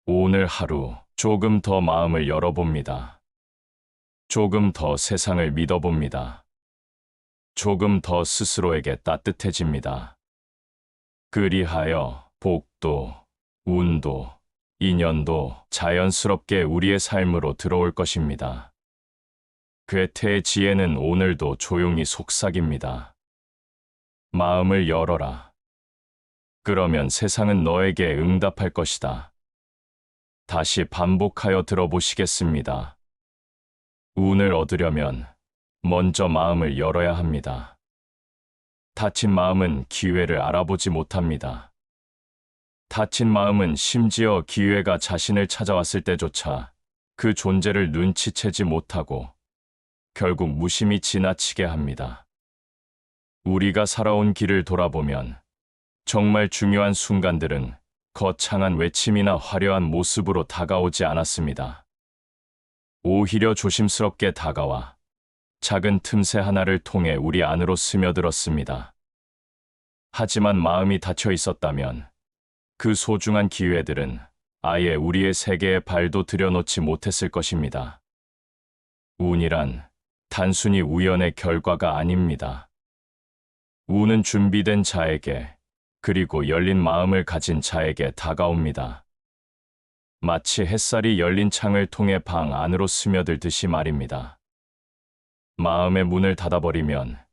오늘 하루 조금 더 마음을 열어봅니다. 조금 더 세상을 믿어봅니다. 조금 더 스스로에게 따뜻해집니다. 그리하여 복도, 운도, 인연도 자연스럽게 우리의 삶으로 들어올 것입니다. 괴테의 지혜는 오늘도 조용히 속삭입니다. 마음을 열어라. 그러면 세상은 너에게 응답할 것이다. 다시 반복하여 들어보시겠습니다. 운을 얻으려면 먼저 마음을 열어야 합니다. 닫힌 마음은 기회를 알아보지 못합니다. 닫힌 마음은 심지어 기회가 자신을 찾아왔을 때조차 그 존재를 눈치채지 못하고 결국 무심히 지나치게 합니다. 우리가 살아온 길을 돌아보면 정말 중요한 순간들은 거창한 외침이나 화려한 모습으로 다가오지 않았습니다. 오히려 조심스럽게 다가와 작은 틈새 하나를 통해 우리 안으로 스며들었습니다. 하지만 마음이 닫혀 있었다면 그 소중한 기회들은 아예 우리의 세계에 발도 들여놓지 못했을 것입니다. 운이란 단순히 우연의 결과가 아닙니다. 운은 준비된 자에게, 그리고 열린 마음을 가진 자에게 다가옵니다. 마치 햇살이 열린 창을 통해 방 안으로 스며들듯이 말입니다. 마음의 문을 닫아버리면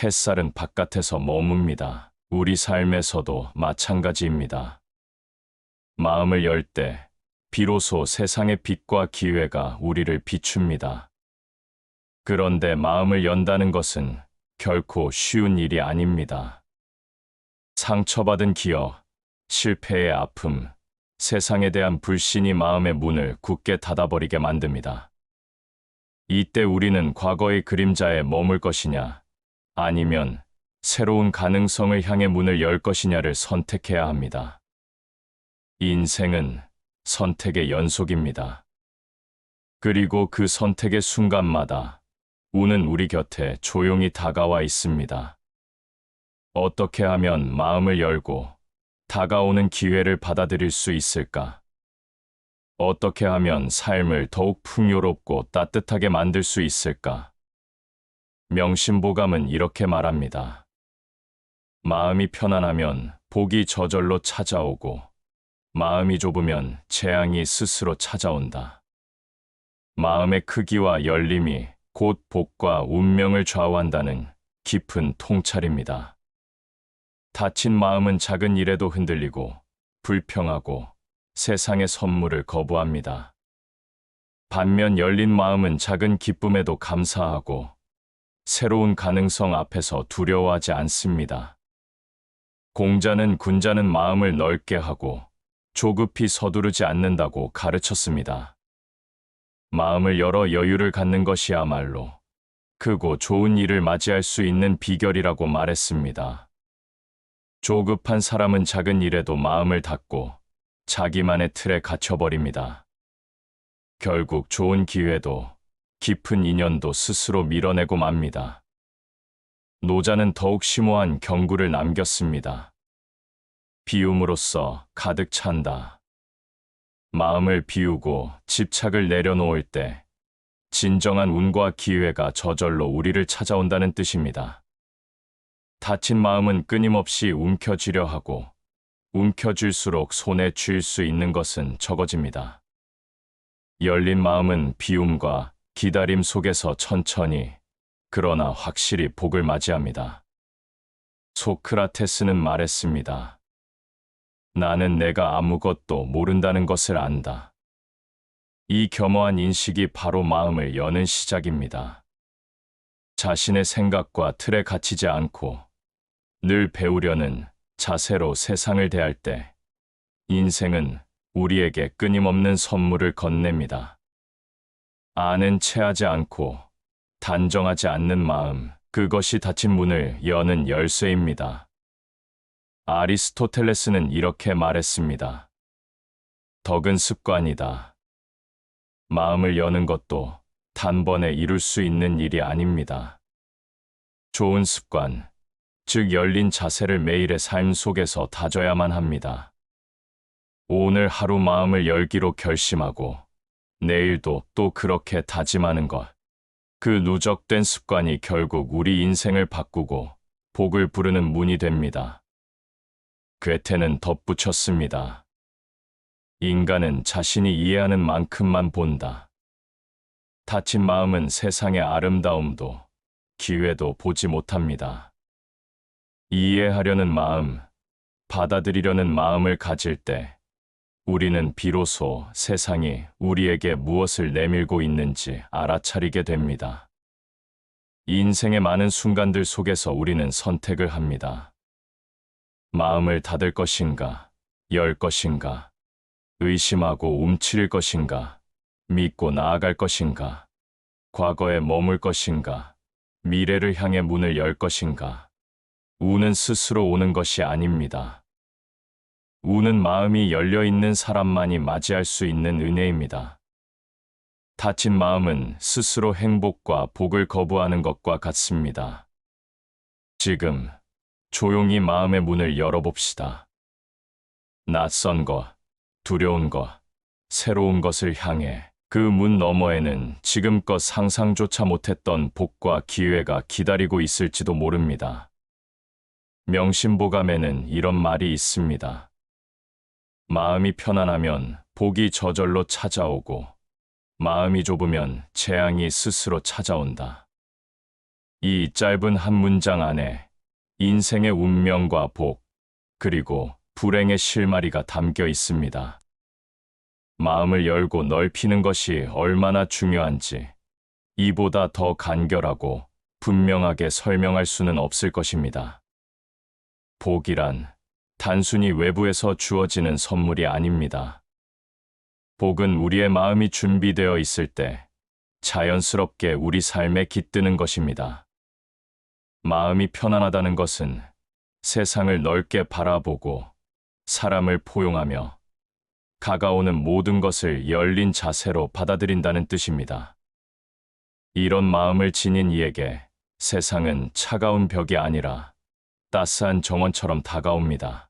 햇살은 바깥에서 머뭅니다. 우리 삶에서도 마찬가지입니다. 마음을 열 때 비로소 세상의 빛과 기회가 우리를 비춥니다. 그런데 마음을 연다는 것은 결코 쉬운 일이 아닙니다. 상처받은 기억, 실패의 아픔, 세상에 대한 불신이 마음의 문을 굳게 닫아버리게 만듭니다. 이때 우리는 과거의 그림자에 머물 것이냐, 아니면 새로운 가능성을 향해 문을 열 것이냐를 선택해야 합니다. 인생은 선택의 연속입니다. 그리고 그 선택의 순간마다 운은 우리 곁에 조용히 다가와 있습니다. 어떻게 하면 마음을 열고 다가오는 기회를 받아들일 수 있을까? 어떻게 하면 삶을 더욱 풍요롭고 따뜻하게 만들 수 있을까? 명심보감은 이렇게 말합니다. 마음이 편안하면 복이 저절로 찾아오고, 마음이 좁으면 재앙이 스스로 찾아온다. 마음의 크기와 열림이 곧 복과 운명을 좌우한다는 깊은 통찰입니다. 닫힌 마음은 작은 일에도 흔들리고 불평하고 세상의 선물을 거부합니다. 반면 열린 마음은 작은 기쁨에도 감사하고 새로운 가능성 앞에서 두려워하지 않습니다. 공자는 군자는 마음을 넓게 하고 조급히 서두르지 않는다고 가르쳤습니다. 마음을 열어 여유를 갖는 것이야말로 크고 좋은 일을 맞이할 수 있는 비결이라고 말했습니다. 조급한 사람은 작은 일에도 마음을 닫고 자기만의 틀에 갇혀버립니다. 결국 좋은 기회도 깊은 인연도 스스로 밀어내고 맙니다. 노자는 더욱 심오한 경구를 남겼습니다. 비움으로써 가득 찬다. 마음을 비우고 집착을 내려놓을 때 진정한 운과 기회가 저절로 우리를 찾아온다는 뜻입니다. 다친 마음은 끊임없이 움켜쥐려 하고 움켜쥘수록 손에 쥘 수 있는 것은 적어집니다. 열린 마음은 비움과 기다림 속에서 천천히 그러나 확실히 복을 맞이합니다. 소크라테스는 말했습니다. 나는 내가 아무것도 모른다는 것을 안다. 이 겸허한 인식이 바로 마음을 여는 시작입니다. 자신의 생각과 틀에 갇히지 않고 늘 배우려는 자세로 세상을 대할 때 인생은 우리에게 끊임없는 선물을 건넵니다. 아는 체하지 않고 단정하지 않는 마음, 그것이 닫힌 문을 여는 열쇠입니다. 아리스토텔레스는 이렇게 말했습니다. 덕은 습관이다. 마음을 여는 것도 단번에 이룰 수 있는 일이 아닙니다. 좋은 습관, 즉 열린 자세를 매일의 삶 속에서 다져야만 합니다. 오늘 하루 마음을 열기로 결심하고 내일도 또 그렇게 다짐하는 것. 그 누적된 습관이 결국 우리 인생을 바꾸고 복을 부르는 문이 됩니다. 괴테는 덧붙였습니다. 인간은 자신이 이해하는 만큼만 본다. 다친 마음은 세상의 아름다움도 기회도 보지 못합니다. 이해하려는 마음, 받아들이려는 마음을 가질 때 우리는 비로소 세상이 우리에게 무엇을 내밀고 있는지 알아차리게 됩니다. 인생의 많은 순간들 속에서 우리는 선택을 합니다. 마음을 닫을 것인가, 열 것인가, 의심하고 움츠릴 것인가, 믿고 나아갈 것인가, 과거에 머물 것인가, 미래를 향해 문을 열 것인가. 운은 스스로 오는 것이 아닙니다. 운은 마음이 열려있는 사람만이 맞이할 수 있는 은혜입니다. 다친 마음은 스스로 행복과 복을 거부하는 것과 같습니다. 지금 조용히 마음의 문을 열어봅시다. 낯선 것, 두려운 것, 새로운 것을 향해 그 문 너머에는 지금껏 상상조차 못했던 복과 기회가 기다리고 있을지도 모릅니다. 명심보감에는 이런 말이 있습니다. 마음이 편안하면 복이 저절로 찾아오고 마음이 좁으면 재앙이 스스로 찾아온다. 이 짧은 한 문장 안에 인생의 운명과 복, 그리고 불행의 실마리가 담겨 있습니다. 마음을 열고 넓히는 것이 얼마나 중요한지 이보다 더 간결하고 분명하게 설명할 수는 없을 것입니다. 복이란 단순히 외부에서 주어지는 선물이 아닙니다. 복은 우리의 마음이 준비되어 있을 때 자연스럽게 우리 삶에 깃드는 것입니다. 마음이 편안하다는 것은 세상을 넓게 바라보고 사람을 포용하며 다가오는 모든 것을 열린 자세로 받아들인다는 뜻입니다. 이런 마음을 지닌 이에게 세상은 차가운 벽이 아니라 따스한 정원처럼 다가옵니다.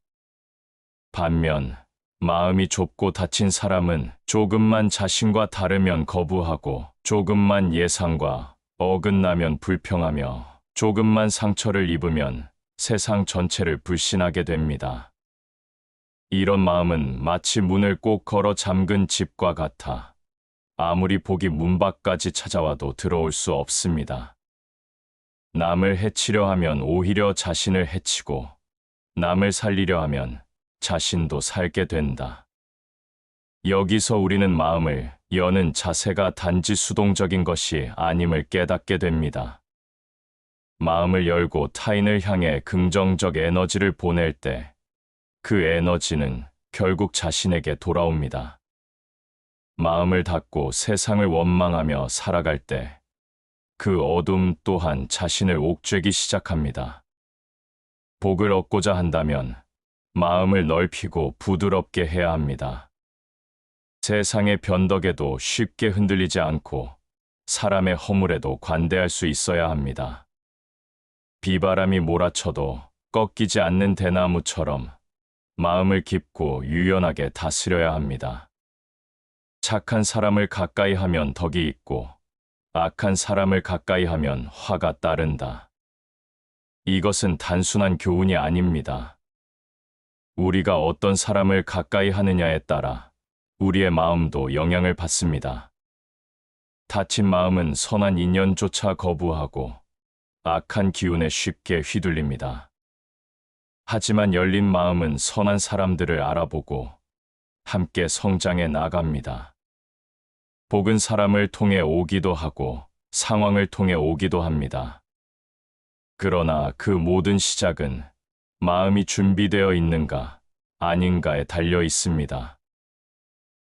반면 마음이 좁고 닫힌 사람은 조금만 자신과 다르면 거부하고 조금만 예상과 어긋나면 불평하며 조금만 상처를 입으면 세상 전체를 불신하게 됩니다. 이런 마음은 마치 문을 꼭 걸어 잠근 집과 같아 아무리 복이 문 밖까지 찾아와도 들어올 수 없습니다. 남을 해치려 하면 오히려 자신을 해치고 남을 살리려 하면 자신도 살게 된다. 여기서 우리는 마음을 여는 자세가 단지 수동적인 것이 아님을 깨닫게 됩니다. 마음을 열고 타인을 향해 긍정적 에너지를 보낼 때 그 에너지는 결국 자신에게 돌아옵니다. 마음을 닫고 세상을 원망하며 살아갈 때 그 어둠 또한 자신을 옥죄기 시작합니다. 복을 얻고자 한다면 마음을 넓히고 부드럽게 해야 합니다. 세상의 변덕에도 쉽게 흔들리지 않고 사람의 허물에도 관대할 수 있어야 합니다. 비바람이 몰아쳐도 꺾이지 않는 대나무처럼 마음을 깊고 유연하게 다스려야 합니다. 착한 사람을 가까이 하면 덕이 있고 악한 사람을 가까이 하면 화가 따른다. 이것은 단순한 교훈이 아닙니다. 우리가 어떤 사람을 가까이 하느냐에 따라 우리의 마음도 영향을 받습니다. 다친 마음은 선한 인연조차 거부하고 악한 기운에 쉽게 휘둘립니다. 하지만 열린 마음은 선한 사람들을 알아보고 함께 성장해 나갑니다. 복은 사람을 통해 오기도 하고 상황을 통해 오기도 합니다. 그러나 그 모든 시작은 마음이 준비되어 있는가 아닌가에 달려 있습니다.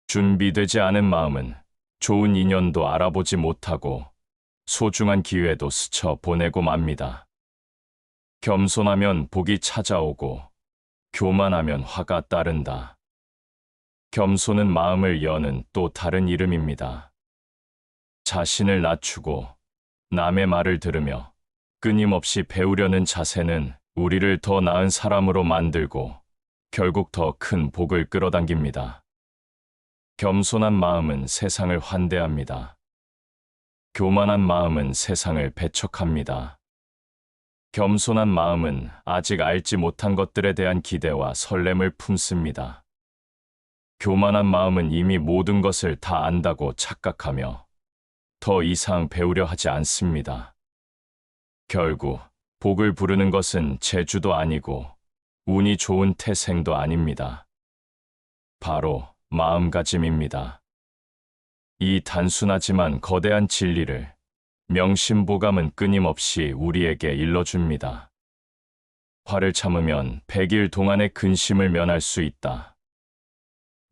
준비되지 않은 마음은 좋은 인연도 알아보지 못하고 소중한 기회도 스쳐 보내고 맙니다. 겸손하면 복이 찾아오고 교만하면 화가 따른다. 겸손은 마음을 여는 또 다른 이름입니다. 자신을 낮추고 남의 말을 들으며 끊임없이 배우려는 자세는 우리를 더 나은 사람으로 만들고 결국 더 큰 복을 끌어당깁니다. 겸손한 마음은 세상을 환대합니다. 교만한 마음은 세상을 배척합니다. 겸손한 마음은 아직 알지 못한 것들에 대한 기대와 설렘을 품습니다. 교만한 마음은 이미 모든 것을 다 안다고 착각하며 더 이상 배우려 하지 않습니다. 결국 복을 부르는 것은 재주도 아니고 운이 좋은 태생도 아닙니다. 바로 마음가짐입니다. 이 단순하지만 거대한 진리를 명심보감은 끊임없이 우리에게 일러줍니다. 화를 참으면 100일 동안의 근심을 면할 수 있다.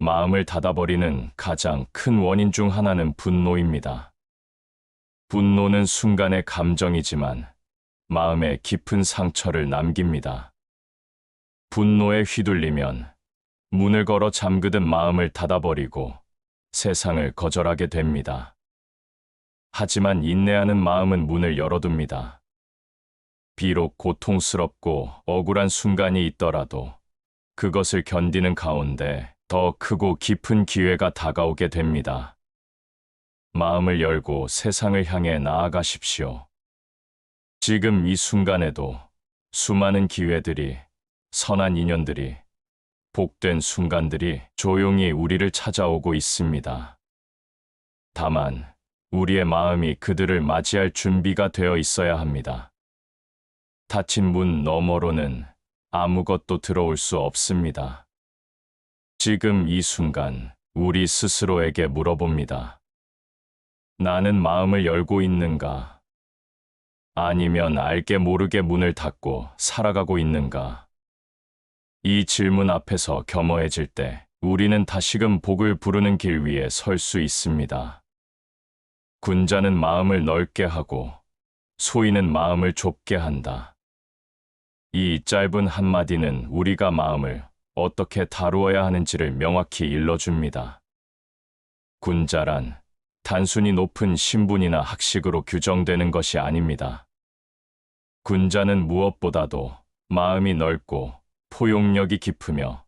마음을 닫아버리는 가장 큰 원인 중 하나는 분노입니다. 분노는 순간의 감정이지만 마음에 깊은 상처를 남깁니다. 분노에 휘둘리면 문을 걸어 잠그던 마음을 닫아버리고 세상을 거절하게 됩니다. 하지만 인내하는 마음은 문을 열어둡니다. 비록 고통스럽고 억울한 순간이 있더라도 그것을 견디는 가운데 더 크고 깊은 기회가 다가오게 됩니다. 마음을 열고 세상을 향해 나아가십시오. 지금 이 순간에도 수많은 기회들이, 선한 인연들이, 복된 순간들이 조용히 우리를 찾아오고 있습니다. 다만 우리의 마음이 그들을 맞이할 준비가 되어 있어야 합니다. 닫힌 문 너머로는 아무것도 들어올 수 없습니다. 지금 이 순간 우리 스스로에게 물어봅니다. 나는 마음을 열고 있는가? 아니면 알게 모르게 문을 닫고 살아가고 있는가? 이 질문 앞에서 겸허해질 때 우리는 다시금 복을 부르는 길 위에 설 수 있습니다. 군자는 마음을 넓게 하고 소인은 마음을 좁게 한다. 이 짧은 한마디는 우리가 마음을 어떻게 다루어야 하는지를 명확히 일러줍니다. 군자란 단순히 높은 신분이나 학식으로 규정되는 것이 아닙니다. 군자는 무엇보다도 마음이 넓고 포용력이 깊으며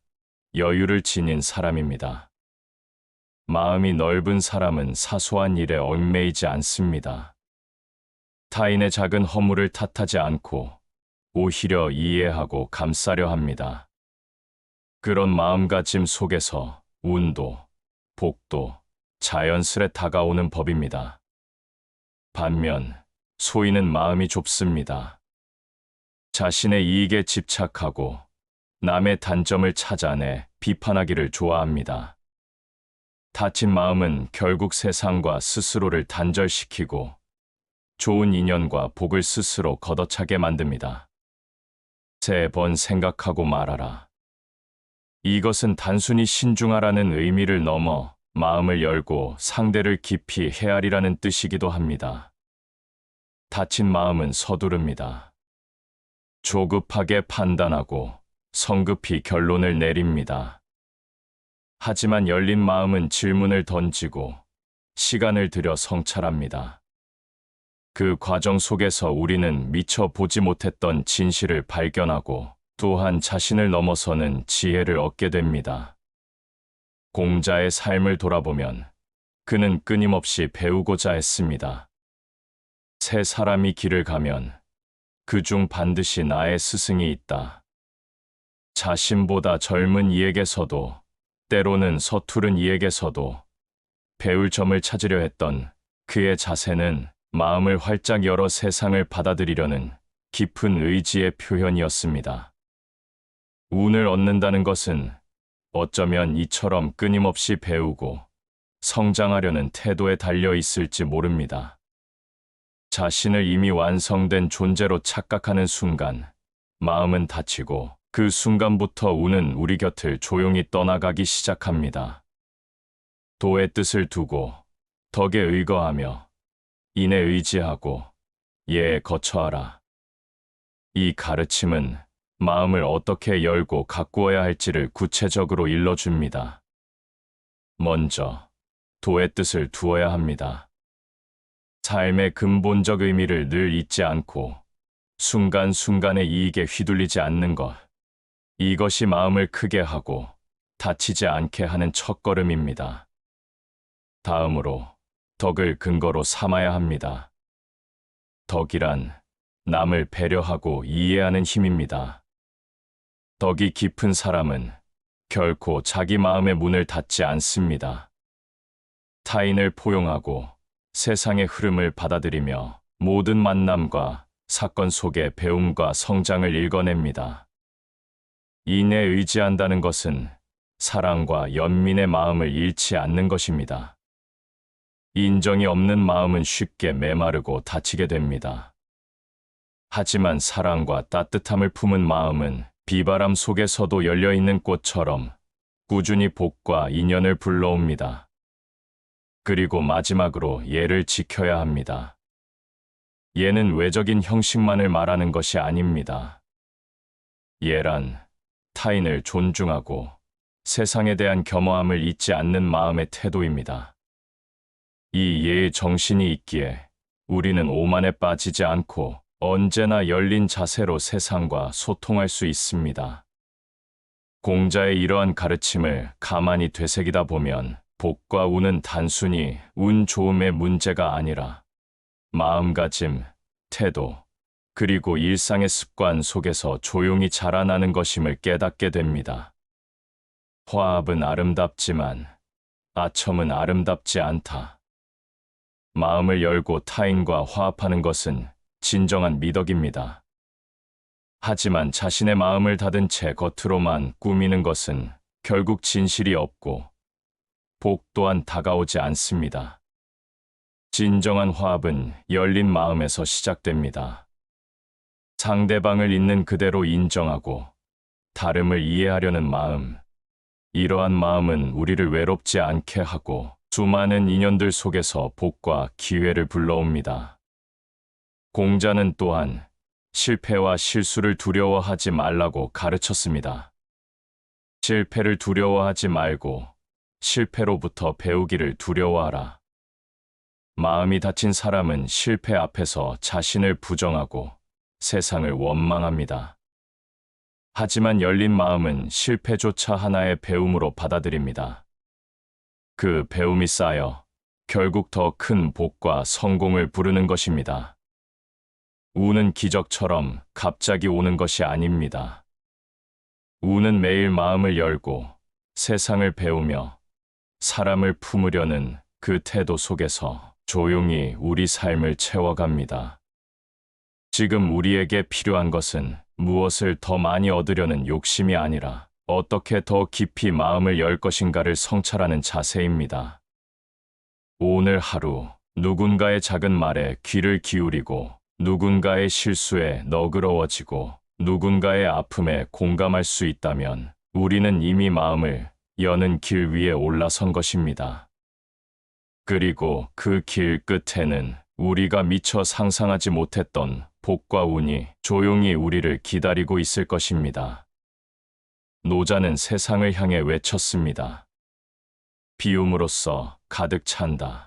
여유를 지닌 사람입니다. 마음이 넓은 사람은 사소한 일에 얽매이지 않습니다. 타인의 작은 허물을 탓하지 않고 오히려 이해하고 감싸려 합니다. 그런 마음가짐 속에서 운도, 복도 자연스레 다가오는 법입니다. 반면 소인은 마음이 좁습니다. 자신의 이익에 집착하고 남의 단점을 찾아내 비판하기를 좋아합니다. 다친 마음은 결국 세상과 스스로를 단절시키고 좋은 인연과 복을 스스로 걷어차게 만듭니다. 3번 생각하고 말하라. 이것은 단순히 신중하라는 의미를 넘어 마음을 열고 상대를 깊이 헤아리라는 뜻이기도 합니다. 다친 마음은 서두릅니다. 조급하게 판단하고 성급히 결론을 내립니다. 하지만 열린 마음은 질문을 던지고 시간을 들여 성찰합니다. 그 과정 속에서 우리는 미처 보지 못했던 진실을 발견하고 또한 자신을 넘어서는 지혜를 얻게 됩니다. 공자의 삶을 돌아보면 그는 끊임없이 배우고자 했습니다. 세 사람이 길을 가면 그중 반드시 나의 스승이 있다. 자신보다 젊은 이에게서도 때로는 서투른 이에게서도 배울 점을 찾으려 했던 그의 자세는 마음을 활짝 열어 세상을 받아들이려는 깊은 의지의 표현이었습니다. 운을 얻는다는 것은 어쩌면 이처럼 끊임없이 배우고 성장하려는 태도에 달려 있을지 모릅니다. 자신을 이미 완성된 존재로 착각하는 순간 마음은 다치고 그 순간부터 운은 우리 곁을 조용히 떠나가기 시작합니다. 도의 뜻을 두고 덕에 의거하며 인에 의지하고 예에 거처하라. 이 가르침은 마음을 어떻게 열고 가꾸어야 할지를 구체적으로 일러줍니다. 먼저 도의 뜻을 두어야 합니다. 삶의 근본적 의미를 늘 잊지 않고 순간순간의 이익에 휘둘리지 않는 것. 이것이 마음을 크게 하고 다치지 않게 하는 첫걸음입니다. 다음으로 덕을 근거로 삼아야 합니다. 덕이란 남을 배려하고 이해하는 힘입니다. 덕이 깊은 사람은 결코 자기 마음의 문을 닫지 않습니다. 타인을 포용하고 세상의 흐름을 받아들이며 모든 만남과 사건 속의 배움과 성장을 읽어냅니다. 인에 의지한다는 것은 사랑과 연민의 마음을 잃지 않는 것입니다. 인정이 없는 마음은 쉽게 메마르고 다치게 됩니다. 하지만 사랑과 따뜻함을 품은 마음은 비바람 속에서도 열려있는 꽃처럼 꾸준히 복과 인연을 불러옵니다. 그리고 마지막으로 예를 지켜야 합니다. 예는 외적인 형식만을 말하는 것이 아닙니다. 예란 타인을 존중하고 세상에 대한 겸허함을 잊지 않는 마음의 태도입니다. 이 예의 정신이 있기에 우리는 오만에 빠지지 않고 언제나 열린 자세로 세상과 소통할 수 있습니다. 공자의 이러한 가르침을 가만히 되새기다 보면 복과 운은 단순히 운 좋음의 문제가 아니라 마음가짐, 태도, 그리고 일상의 습관 속에서 조용히 자라나는 것임을 깨닫게 됩니다. 화합은 아름답지만 아첨은 아름답지 않다. 마음을 열고 타인과 화합하는 것은 진정한 미덕입니다. 하지만 자신의 마음을 닫은 채 겉으로만 꾸미는 것은 결국 진실이 없고 복 또한 다가오지 않습니다. 진정한 화합은 열린 마음에서 시작됩니다. 상대방을 있는 그대로 인정하고 다름을 이해하려는 마음, 이러한 마음은 우리를 외롭지 않게 하고 수많은 인연들 속에서 복과 기회를 불러옵니다. 공자는 또한 실패와 실수를 두려워하지 말라고 가르쳤습니다. 실패를 두려워하지 말고 실패로부터 배우기를 두려워하라. 마음이 다친 사람은 실패 앞에서 자신을 부정하고 세상을 원망합니다. 하지만 열린 마음은 실패조차 하나의 배움으로 받아들입니다. 그 배움이 쌓여 결국 더 큰 복과 성공을 부르는 것입니다. 운은 기적처럼 갑자기 오는 것이 아닙니다. 운은 매일 마음을 열고 세상을 배우며 사람을 품으려는 그 태도 속에서 조용히 우리 삶을 채워갑니다. 지금 우리에게 필요한 것은 무엇을 더 많이 얻으려는 욕심이 아니라 어떻게 더 깊이 마음을 열 것인가를 성찰하는 자세입니다. 오늘 하루 누군가의 작은 말에 귀를 기울이고 누군가의 실수에 너그러워지고 누군가의 아픔에 공감할 수 있다면 우리는 이미 마음을 여는 길 위에 올라선 것입니다. 그리고 그 길 끝에는 우리가 미처 상상하지 못했던 복과 운이 조용히 우리를 기다리고 있을 것입니다. 노자는 세상을 향해 외쳤습니다. 비움으로써 가득 찬다.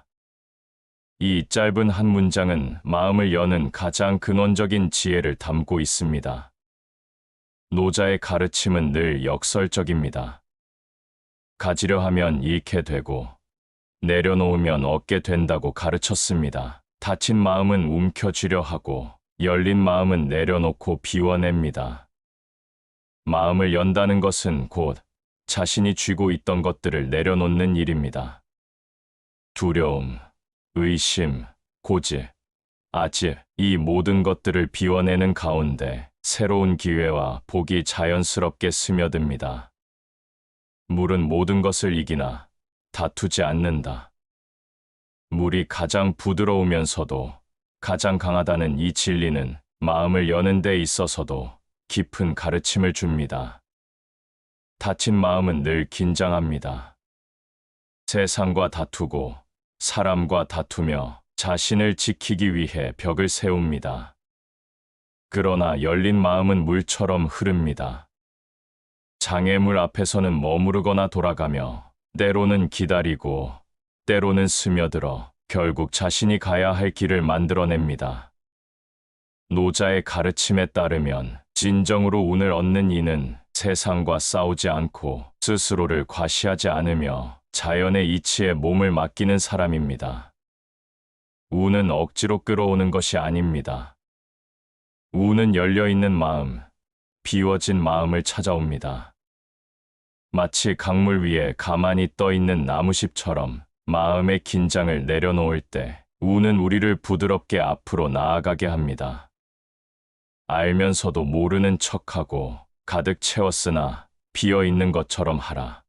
이 짧은 한 문장은 마음을 여는 가장 근원적인 지혜를 담고 있습니다. 노자의 가르침은 늘 역설적입니다. 가지려 하면 잃게 되고 내려놓으면 얻게 된다고 가르쳤습니다. 다친 마음은 움켜쥐려 하고 열린 마음은 내려놓고 비워냅니다. 마음을 연다는 것은 곧 자신이 쥐고 있던 것들을 내려놓는 일입니다. 두려움, 의심, 고집, 아집, 이 모든 것들을 비워내는 가운데 새로운 기회와 복이 자연스럽게 스며듭니다. 물은 모든 것을 이기나 다투지 않는다. 물이 가장 부드러우면서도 가장 강하다는 이 진리는 마음을 여는 데 있어서도 깊은 가르침을 줍니다. 다친 마음은 늘 긴장합니다. 세상과 다투고 사람과 다투며 자신을 지키기 위해 벽을 세웁니다. 그러나 열린 마음은 물처럼 흐릅니다. 장애물 앞에서는 머무르거나 돌아가며 때로는 기다리고 때로는 스며들어 결국 자신이 가야 할 길을 만들어냅니다. 노자의 가르침에 따르면 진정으로 운을 얻는 이는 세상과 싸우지 않고 스스로를 과시하지 않으며 자연의 이치에 몸을 맡기는 사람입니다. 운은 억지로 끌어오는 것이 아닙니다. 운은 열려있는 마음, 비워진 마음을 찾아옵니다. 마치 강물 위에 가만히 떠있는 나무잎처럼 마음의 긴장을 내려놓을 때 운은 우리를 부드럽게 앞으로 나아가게 합니다. 알면서도 모르는 척하고 가득 채웠으나 비어있는 것처럼 하라.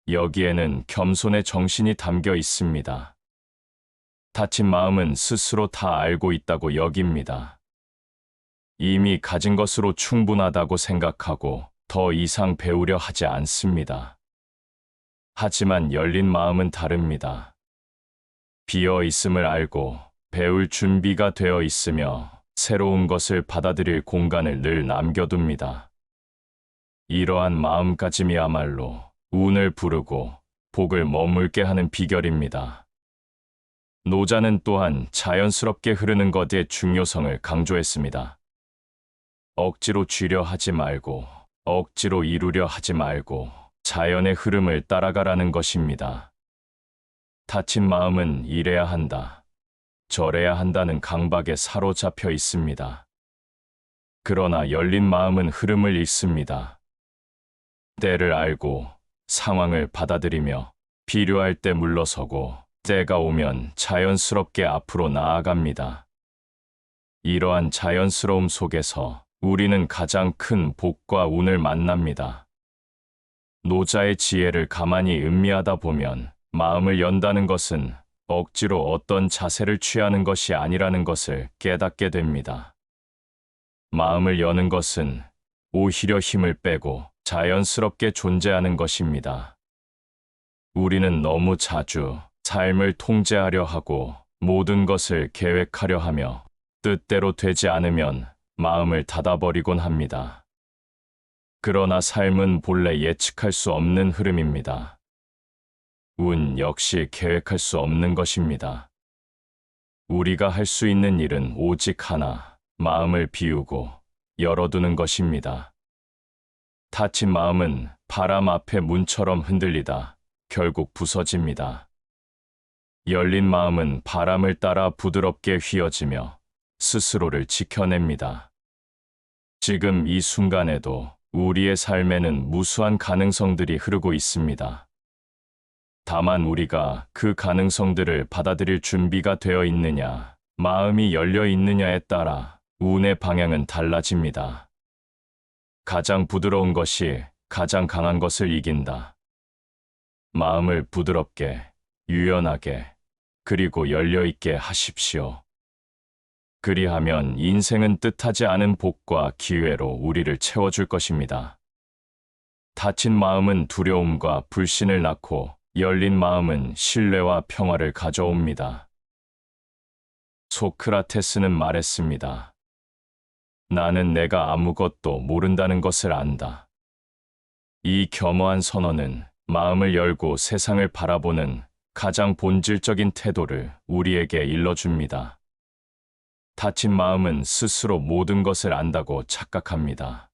여기에는 겸손의 정신이 담겨 있습니다. 다친 마음은 스스로 다 알고 있다고 여깁니다. 이미 가진 것으로 충분하다고 생각하고 더 이상 배우려 하지 않습니다. 하지만 열린 마음은 다릅니다. 비어 있음을 알고 배울 준비가 되어 있으며 새로운 것을 받아들일 공간을 늘 남겨둡니다. 이러한 마음가짐이야말로 운을 부르고 복을 머물게 하는 비결입니다. 노자는 또한 자연스럽게 흐르는 것의 중요성을 강조했습니다. 억지로 쥐려 하지 말고 억지로 이루려 하지 말고 자연의 흐름을 따라가라는 것입니다. 다친 마음은 이래야 한다, 저래야 한다는 강박에 사로잡혀 있습니다. 그러나 열린 마음은 흐름을 읽습니다. 때를 알고 상황을 받아들이며 필요할 때 물러서고 때가 오면 자연스럽게 앞으로 나아갑니다. 이러한 자연스러움 속에서 우리는 가장 큰 복과 운을 만납니다. 노자의 지혜를 가만히 음미하다 보면 마음을 연다는 것은 억지로 어떤 자세를 취하는 것이 아니라는 것을 깨닫게 됩니다. 마음을 여는 것은 오히려 힘을 빼고 자연스럽게 존재하는 것입니다. 우리는 너무 자주 삶을 통제하려 하고 모든 것을 계획하려 하며 뜻대로 되지 않으면 마음을 닫아버리곤 합니다. 그러나 삶은 본래 예측할 수 없는 흐름입니다. 운 역시 계획할 수 없는 것입니다. 우리가 할 수 있는 일은 오직 하나, 마음을 비우고 열어두는 것입니다. 다친 마음은 바람 앞에 문처럼 흔들리다 결국 부서집니다. 열린 마음은 바람을 따라 부드럽게 휘어지며 스스로를 지켜냅니다. 지금 이 순간에도 우리의 삶에는 무수한 가능성들이 흐르고 있습니다. 다만 우리가 그 가능성들을 받아들일 준비가 되어 있느냐, 마음이 열려 있느냐에 따라 운의 방향은 달라집니다. 가장 부드러운 것이 가장 강한 것을 이긴다. 마음을 부드럽게, 유연하게, 그리고 열려있게 하십시오. 그리하면 인생은 뜻하지 않은 복과 기회로 우리를 채워줄 것입니다. 닫힌 마음은 두려움과 불신을 낳고 열린 마음은 신뢰와 평화를 가져옵니다. 소크라테스는 말했습니다. 나는 내가 아무것도 모른다는 것을 안다. 이 겸허한 선언은 마음을 열고 세상을 바라보는 가장 본질적인 태도를 우리에게 일러줍니다. 닫힌 마음은 스스로 모든 것을 안다고 착각합니다.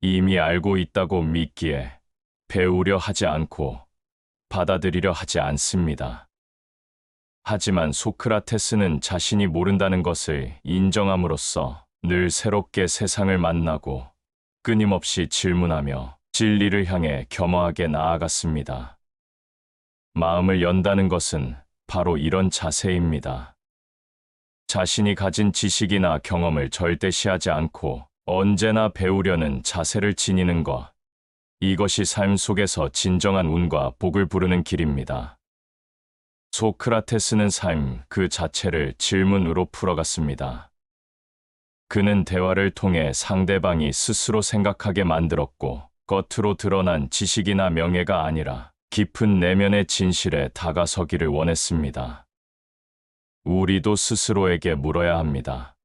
이미 알고 있다고 믿기에 배우려 하지 않고 받아들이려 하지 않습니다. 하지만 소크라테스는 자신이 모른다는 것을 인정함으로써 늘 새롭게 세상을 만나고 끊임없이 질문하며 진리를 향해 겸허하게 나아갔습니다. 마음을 연다는 것은 바로 이런 자세입니다. 자신이 가진 지식이나 경험을 절대시하지 않고 언제나 배우려는 자세를 지니는 것. 이것이 삶 속에서 진정한 운과 복을 부르는 길입니다. 소크라테스는 삶 그 자체를 질문으로 풀어갔습니다. 그는 대화를 통해 상대방이 스스로 생각하게 만들었고, 겉으로 드러난 지식이나 명예가 아니라 깊은 내면의 진실에 다가서기를 원했습니다. 우리도 스스로에게 물어야 합니다.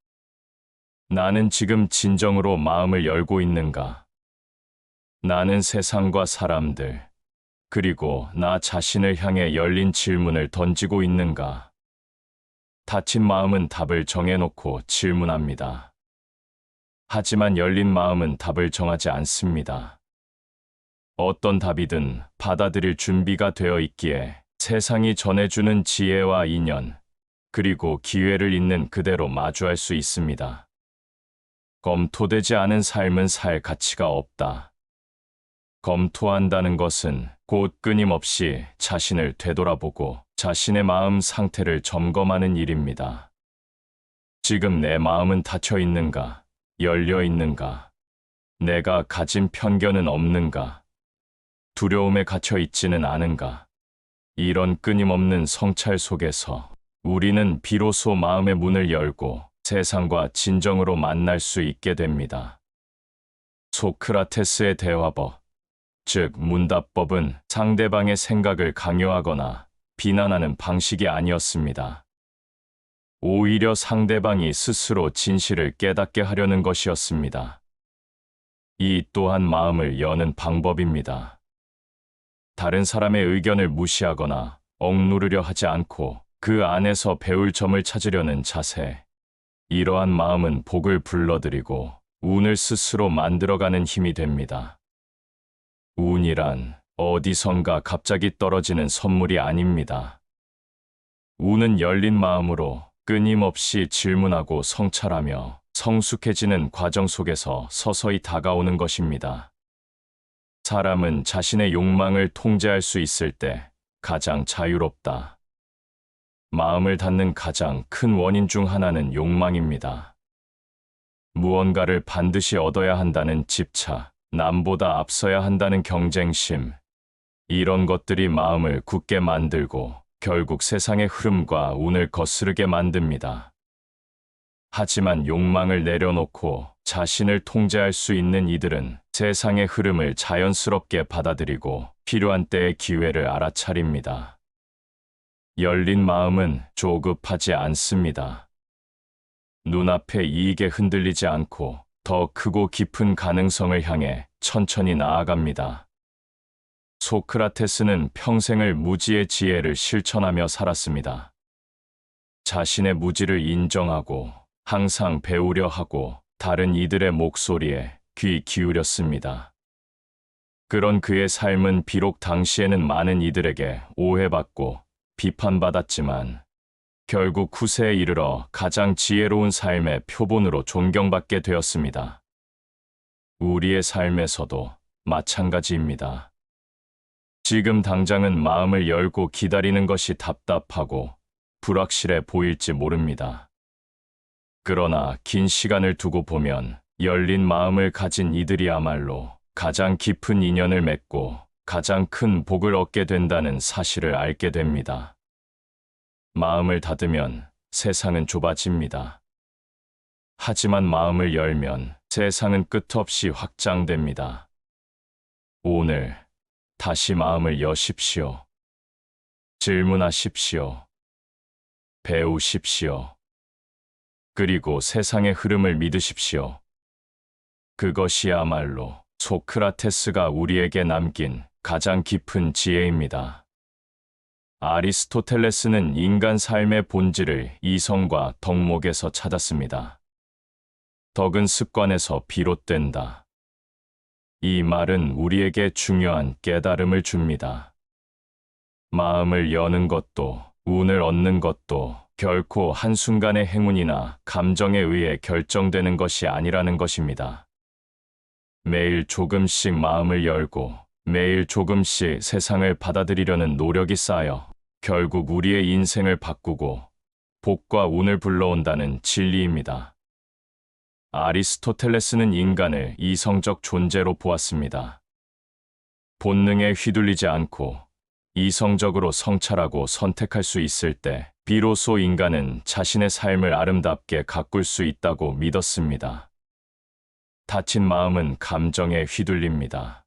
나는 지금 진정으로 마음을 열고 있는가? 나는 세상과 사람들, 그리고 나 자신을 향해 열린 질문을 던지고 있는가? 닫힌 마음은 답을 정해놓고 질문합니다. 하지만 열린 마음은 답을 정하지 않습니다. 어떤 답이든 받아들일 준비가 되어 있기에 세상이 전해주는 지혜와 인연, 그리고 기회를 있는 그대로 마주할 수 있습니다. 검토되지 않은 삶은 살 가치가 없다. 검토한다는 것은 곧 끊임없이 자신을 되돌아보고 자신의 마음 상태를 점검하는 일입니다. 지금 내 마음은 닫혀 있는가? 열려 있는가? 내가 가진 편견은 없는가? 두려움에 갇혀 있지는 않은가? 이런 끊임없는 성찰 속에서 우리는 비로소 마음의 문을 열고 세상과 진정으로 만날 수 있게 됩니다. 소크라테스의 대화법, 즉 문답법은 상대방의 생각을 강요하거나 비난하는 방식이 아니었습니다. 오히려 상대방이 스스로 진실을 깨닫게 하려는 것이었습니다. 이 또한 마음을 여는 방법입니다. 다른 사람의 의견을 무시하거나 억누르려 하지 않고 그 안에서 배울 점을 찾으려는 자세. 이러한 마음은 복을 불러들이고 운을 스스로 만들어가는 힘이 됩니다. 운이란 어디선가 갑자기 떨어지는 선물이 아닙니다. 운은 열린 마음으로 끊임없이 질문하고 성찰하며 성숙해지는 과정 속에서 서서히 다가오는 것입니다. 사람은 자신의 욕망을 통제할 수 있을 때 가장 자유롭다. 마음을 닫는 가장 큰 원인 중 하나는 욕망입니다. 무언가를 반드시 얻어야 한다는 집착, 남보다 앞서야 한다는 경쟁심, 이런 것들이 마음을 굳게 만들고 결국 세상의 흐름과 운을 거스르게 만듭니다. 하지만 욕망을 내려놓고 자신을 통제할 수 있는 이들은 세상의 흐름을 자연스럽게 받아들이고 필요한 때의 기회를 알아차립니다. 열린 마음은 조급하지 않습니다. 눈앞의 이익에 흔들리지 않고 더 크고 깊은 가능성을 향해 천천히 나아갑니다. 소크라테스는 평생을 무지의 지혜를 실천하며 살았습니다. 자신의 무지를 인정하고 항상 배우려 하고 다른 이들의 목소리에 귀 기울였습니다. 그런 그의 삶은 비록 당시에는 많은 이들에게 오해받고 비판받았지만 결국 후세에 이르러 가장 지혜로운 삶의 표본으로 존경받게 되었습니다. 우리의 삶에서도 마찬가지입니다. 지금 당장은 마음을 열고 기다리는 것이 답답하고 불확실해 보일지 모릅니다. 그러나 긴 시간을 두고 보면 열린 마음을 가진 이들이야말로 가장 깊은 인연을 맺고 가장 큰 복을 얻게 된다는 사실을 알게 됩니다. 마음을 닫으면 세상은 좁아집니다. 하지만 마음을 열면 세상은 끝없이 확장됩니다. 오늘 다시 마음을 여십시오. 질문하십시오. 배우십시오. 그리고 세상의 흐름을 믿으십시오. 그것이야말로 소크라테스가 우리에게 남긴 가장 깊은 지혜입니다. 아리스토텔레스는 인간 삶의 본질을 이성과 덕목에서 찾았습니다. 덕은 습관에서 비롯된다. 이 말은 우리에게 중요한 깨달음을 줍니다. 마음을 여는 것도, 운을 얻는 것도 결코 한순간의 행운이나 감정에 의해 결정되는 것이 아니라는 것입니다. 매일 조금씩 마음을 열고 매일 조금씩 세상을 받아들이려는 노력이 쌓여 결국 우리의 인생을 바꾸고 복과 운을 불러온다는 진리입니다. 아리스토텔레스는 인간을 이성적 존재로 보았습니다. 본능에 휘둘리지 않고 이성적으로 성찰하고 선택할 수 있을 때 비로소 인간은 자신의 삶을 아름답게 가꿀 수 있다고 믿었습니다. 다친 마음은 감정에 휘둘립니다.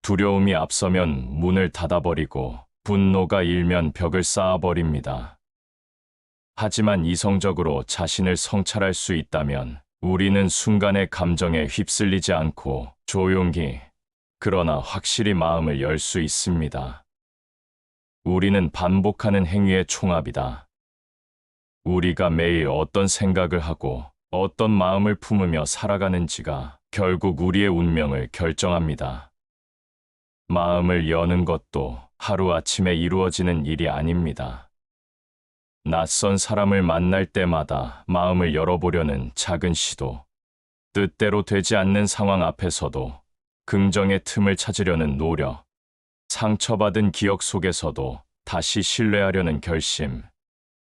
두려움이 앞서면 문을 닫아버리고 분노가 일면 벽을 쌓아버립니다. 하지만 이성적으로 자신을 성찰할 수 있다면 우리는 순간의 감정에 휩쓸리지 않고 조용히, 그러나 확실히 마음을 열 수 있습니다. 우리는 반복하는 행위의 총합이다. 우리가 매일 어떤 생각을 하고 어떤 마음을 품으며 살아가는지가 결국 우리의 운명을 결정합니다. 마음을 여는 것도 하루아침에 이루어지는 일이 아닙니다. 낯선 사람을 만날 때마다 마음을 열어보려는 작은 시도, 뜻대로 되지 않는 상황 앞에서도 긍정의 틈을 찾으려는 노력, 상처받은 기억 속에서도 다시 신뢰하려는 결심,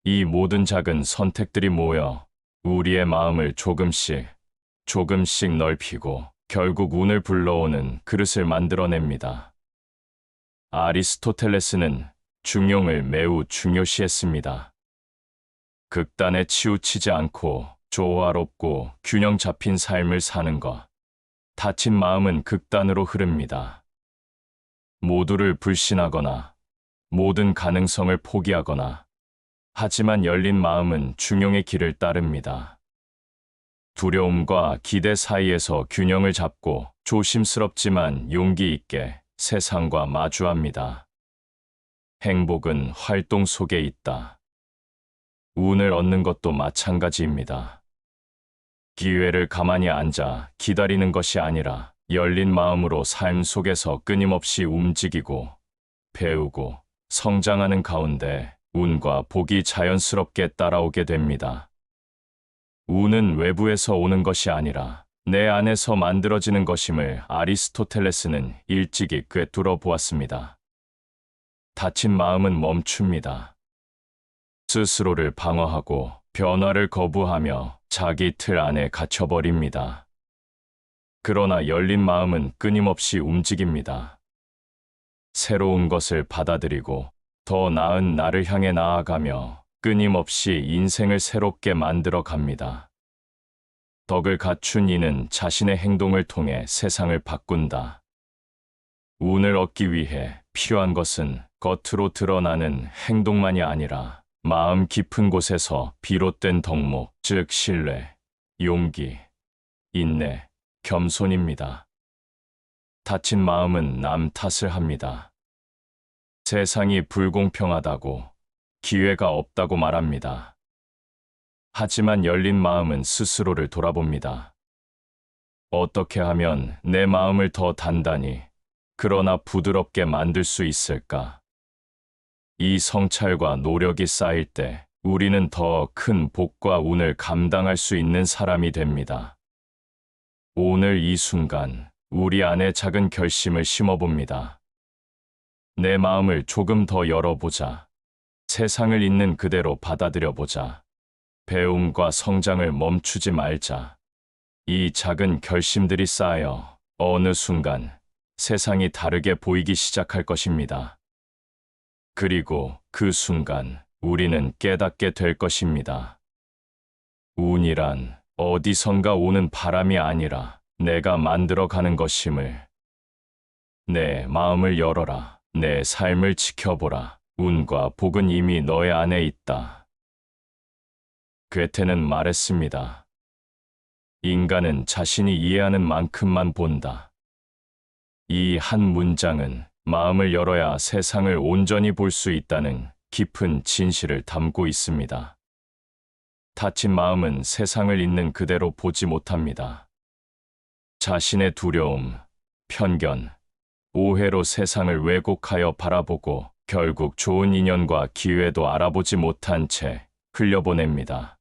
이 모든 작은 선택들이 모여 우리의 마음을 조금씩 넓히고 결국 운을 불러오는 그릇을 만들어냅니다. 아리스토텔레스는 중용을 매우 중요시했습니다. 극단에 치우치지 않고 조화롭고 균형 잡힌 삶을 사는 것. 다친 마음은 극단으로 흐릅니다. 모두를 불신하거나 모든 가능성을 포기하거나, 하지만 열린 마음은 중용의 길을 따릅니다. 두려움과 기대 사이에서 균형을 잡고 조심스럽지만 용기 있게 세상과 마주합니다. 행복은 활동 속에 있다. 운을 얻는 것도 마찬가지입니다. 기회를 가만히 앉아 기다리는 것이 아니라 열린 마음으로 삶 속에서 끊임없이 움직이고 배우고 성장하는 가운데 운과 복이 자연스럽게 따라오게 됩니다. 운은 외부에서 오는 것이 아니라 내 안에서 만들어지는 것임을 아리스토텔레스는 일찍이 꿰뚫어 보았습니다. 다친 마음은 멈춥니다. 스스로를 방어하고 변화를 거부하며 자기 틀 안에 갇혀버립니다. 그러나 열린 마음은 끊임없이 움직입니다. 새로운 것을 받아들이고 더 나은 나를 향해 나아가며 끊임없이 인생을 새롭게 만들어 갑니다. 덕을 갖춘 이는 자신의 행동을 통해 세상을 바꾼다. 운을 얻기 위해 필요한 것은 겉으로 드러나는 행동만이 아니라 마음 깊은 곳에서 비롯된 덕목, 즉 신뢰, 용기, 인내, 겸손입니다. 다친 마음은 남 탓을 합니다. 세상이 불공평하다고, 기회가 없다고 말합니다. 하지만 열린 마음은 스스로를 돌아봅니다. 어떻게 하면 내 마음을 더 단단히, 그러나 부드럽게 만들 수 있을까? 이 성찰과 노력이 쌓일 때 우리는 더 큰 복과 운을 감당할 수 있는 사람이 됩니다. 오늘 이 순간 우리 안에 작은 결심을 심어봅니다. 내 마음을 조금 더 열어보자. 세상을 있는 그대로 받아들여보자. 배움과 성장을 멈추지 말자. 이 작은 결심들이 쌓여 어느 순간 세상이 다르게 보이기 시작할 것입니다. 그리고 그 순간 우리는 깨닫게 될 것입니다. 운이란 어디선가 오는 바람이 아니라 내가 만들어가는 것임을. 내 마음을 열어라. 내 삶을 지켜보라. 운과 복은 이미 너의 안에 있다. 괴테는 말했습니다. 인간은 자신이 이해하는 만큼만 본다. 이 한 문장은 마음을 열어야 세상을 온전히 볼 수 있다는 깊은 진실을 담고 있습니다. 다친 마음은 세상을 있는 그대로 보지 못합니다. 자신의 두려움, 편견, 오해로 세상을 왜곡하여 바라보고 결국 좋은 인연과 기회도 알아보지 못한 채 흘려보냅니다.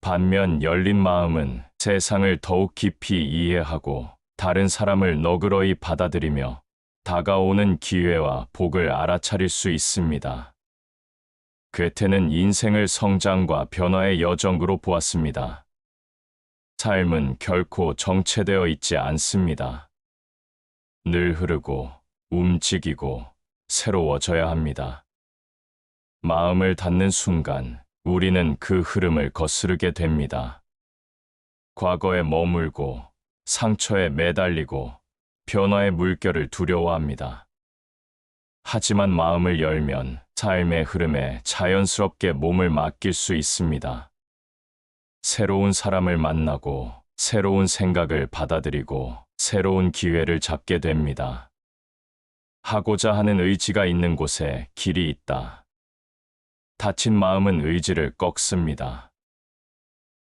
반면 열린 마음은 세상을 더욱 깊이 이해하고 다른 사람을 너그러이 받아들이며 다가오는 기회와 복을 알아차릴 수 있습니다. 괴테는 인생을 성장과 변화의 여정으로 보았습니다. 삶은 결코 정체되어 있지 않습니다. 늘 흐르고 움직이고 새로워져야 합니다. 마음을 닫는 순간 우리는 그 흐름을 거스르게 됩니다. 과거에 머물고 상처에 매달리고 변화의 물결을 두려워합니다. 하지만 마음을 열면 삶의 흐름에 자연스럽게 몸을 맡길 수 있습니다. 새로운 사람을 만나고 새로운 생각을 받아들이고 새로운 기회를 잡게 됩니다. 하고자 하는 의지가 있는 곳에 길이 있다. 다친 마음은 의지를 꺾습니다.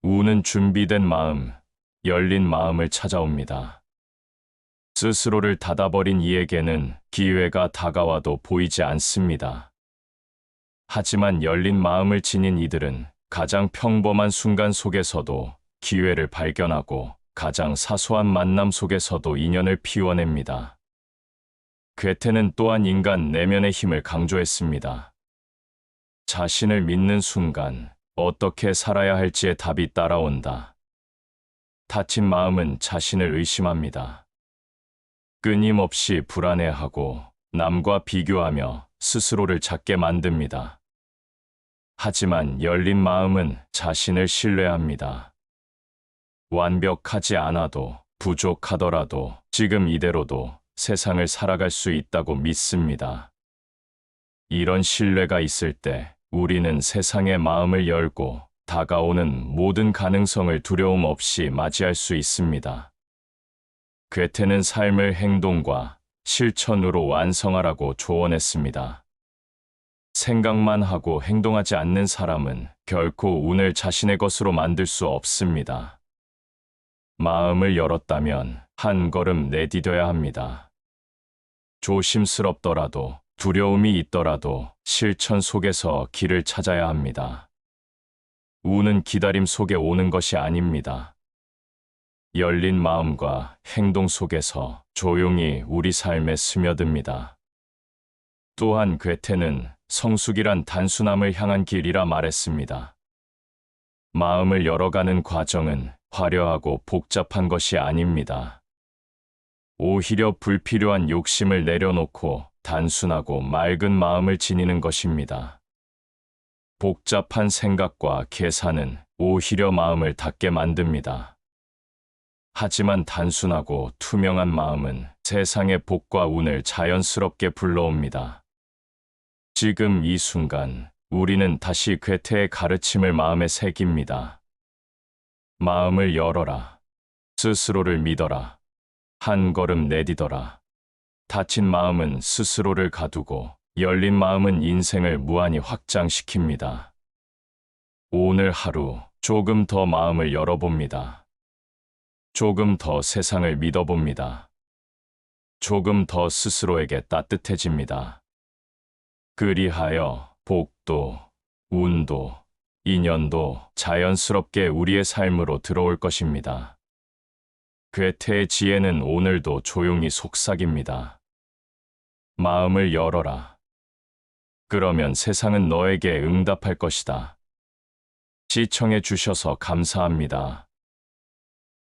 운은 준비된 마음, 열린 마음을 찾아옵니다. 스스로를 닫아버린 이에게는 기회가 다가와도 보이지 않습니다. 하지만 열린 마음을 지닌 이들은 가장 평범한 순간 속에서도 기회를 발견하고 가장 사소한 만남 속에서도 인연을 피워냅니다. 괴테는 또한 인간 내면의 힘을 강조했습니다. 자신을 믿는 순간 어떻게 살아야 할지의 답이 따라온다. 다친 마음은 자신을 의심합니다. 끊임없이 불안해하고 남과 비교하며 스스로를 작게 만듭니다. 하지만 열린 마음은 자신을 신뢰합니다. 완벽하지 않아도 부족하더라도 지금 이대로도 세상을 살아갈 수 있다고 믿습니다. 이런 신뢰가 있을 때 우리는 세상의 마음을 열고 다가오는 모든 가능성을 두려움 없이 맞이할 수 있습니다. 괴테는 삶을 행동과 실천으로 완성하라고 조언했습니다. 생각만 하고 행동하지 않는 사람은 결코 운을 자신의 것으로 만들 수 없습니다. 마음을 열었다면 한 걸음 내디뎌야 합니다. 조심스럽더라도 두려움이 있더라도 실천 속에서 길을 찾아야 합니다. 운은 기다림 속에 오는 것이 아닙니다. 열린 마음과 행동 속에서 조용히 우리 삶에 스며듭니다. 또한 괴테는 성숙이란 단순함을 향한 길이라 말했습니다. 마음을 열어가는 과정은 화려하고 복잡한 것이 아닙니다. 오히려 불필요한 욕심을 내려놓고 단순하고 맑은 마음을 지니는 것입니다. 복잡한 생각과 계산은 오히려 마음을 닫게 만듭니다. 하지만 단순하고 투명한 마음은 세상의 복과 운을 자연스럽게 불러옵니다. 지금 이 순간 우리는 다시 괴테의 가르침을 마음에 새깁니다. 마음을 열어라. 스스로를 믿어라. 한 걸음 내디뎌라. 다친 마음은 스스로를 가두고 열린 마음은 인생을 무한히 확장시킵니다. 오늘 하루 조금 더 마음을 열어봅니다. 조금 더 세상을 믿어봅니다. 조금 더 스스로에게 따뜻해집니다. 그리하여 복도, 운도, 인연도 자연스럽게 우리의 삶으로 들어올 것입니다. 괴테의 지혜는 오늘도 조용히 속삭입니다. 마음을 열어라. 그러면 세상은 너에게 응답할 것이다. 시청해 주셔서 감사합니다.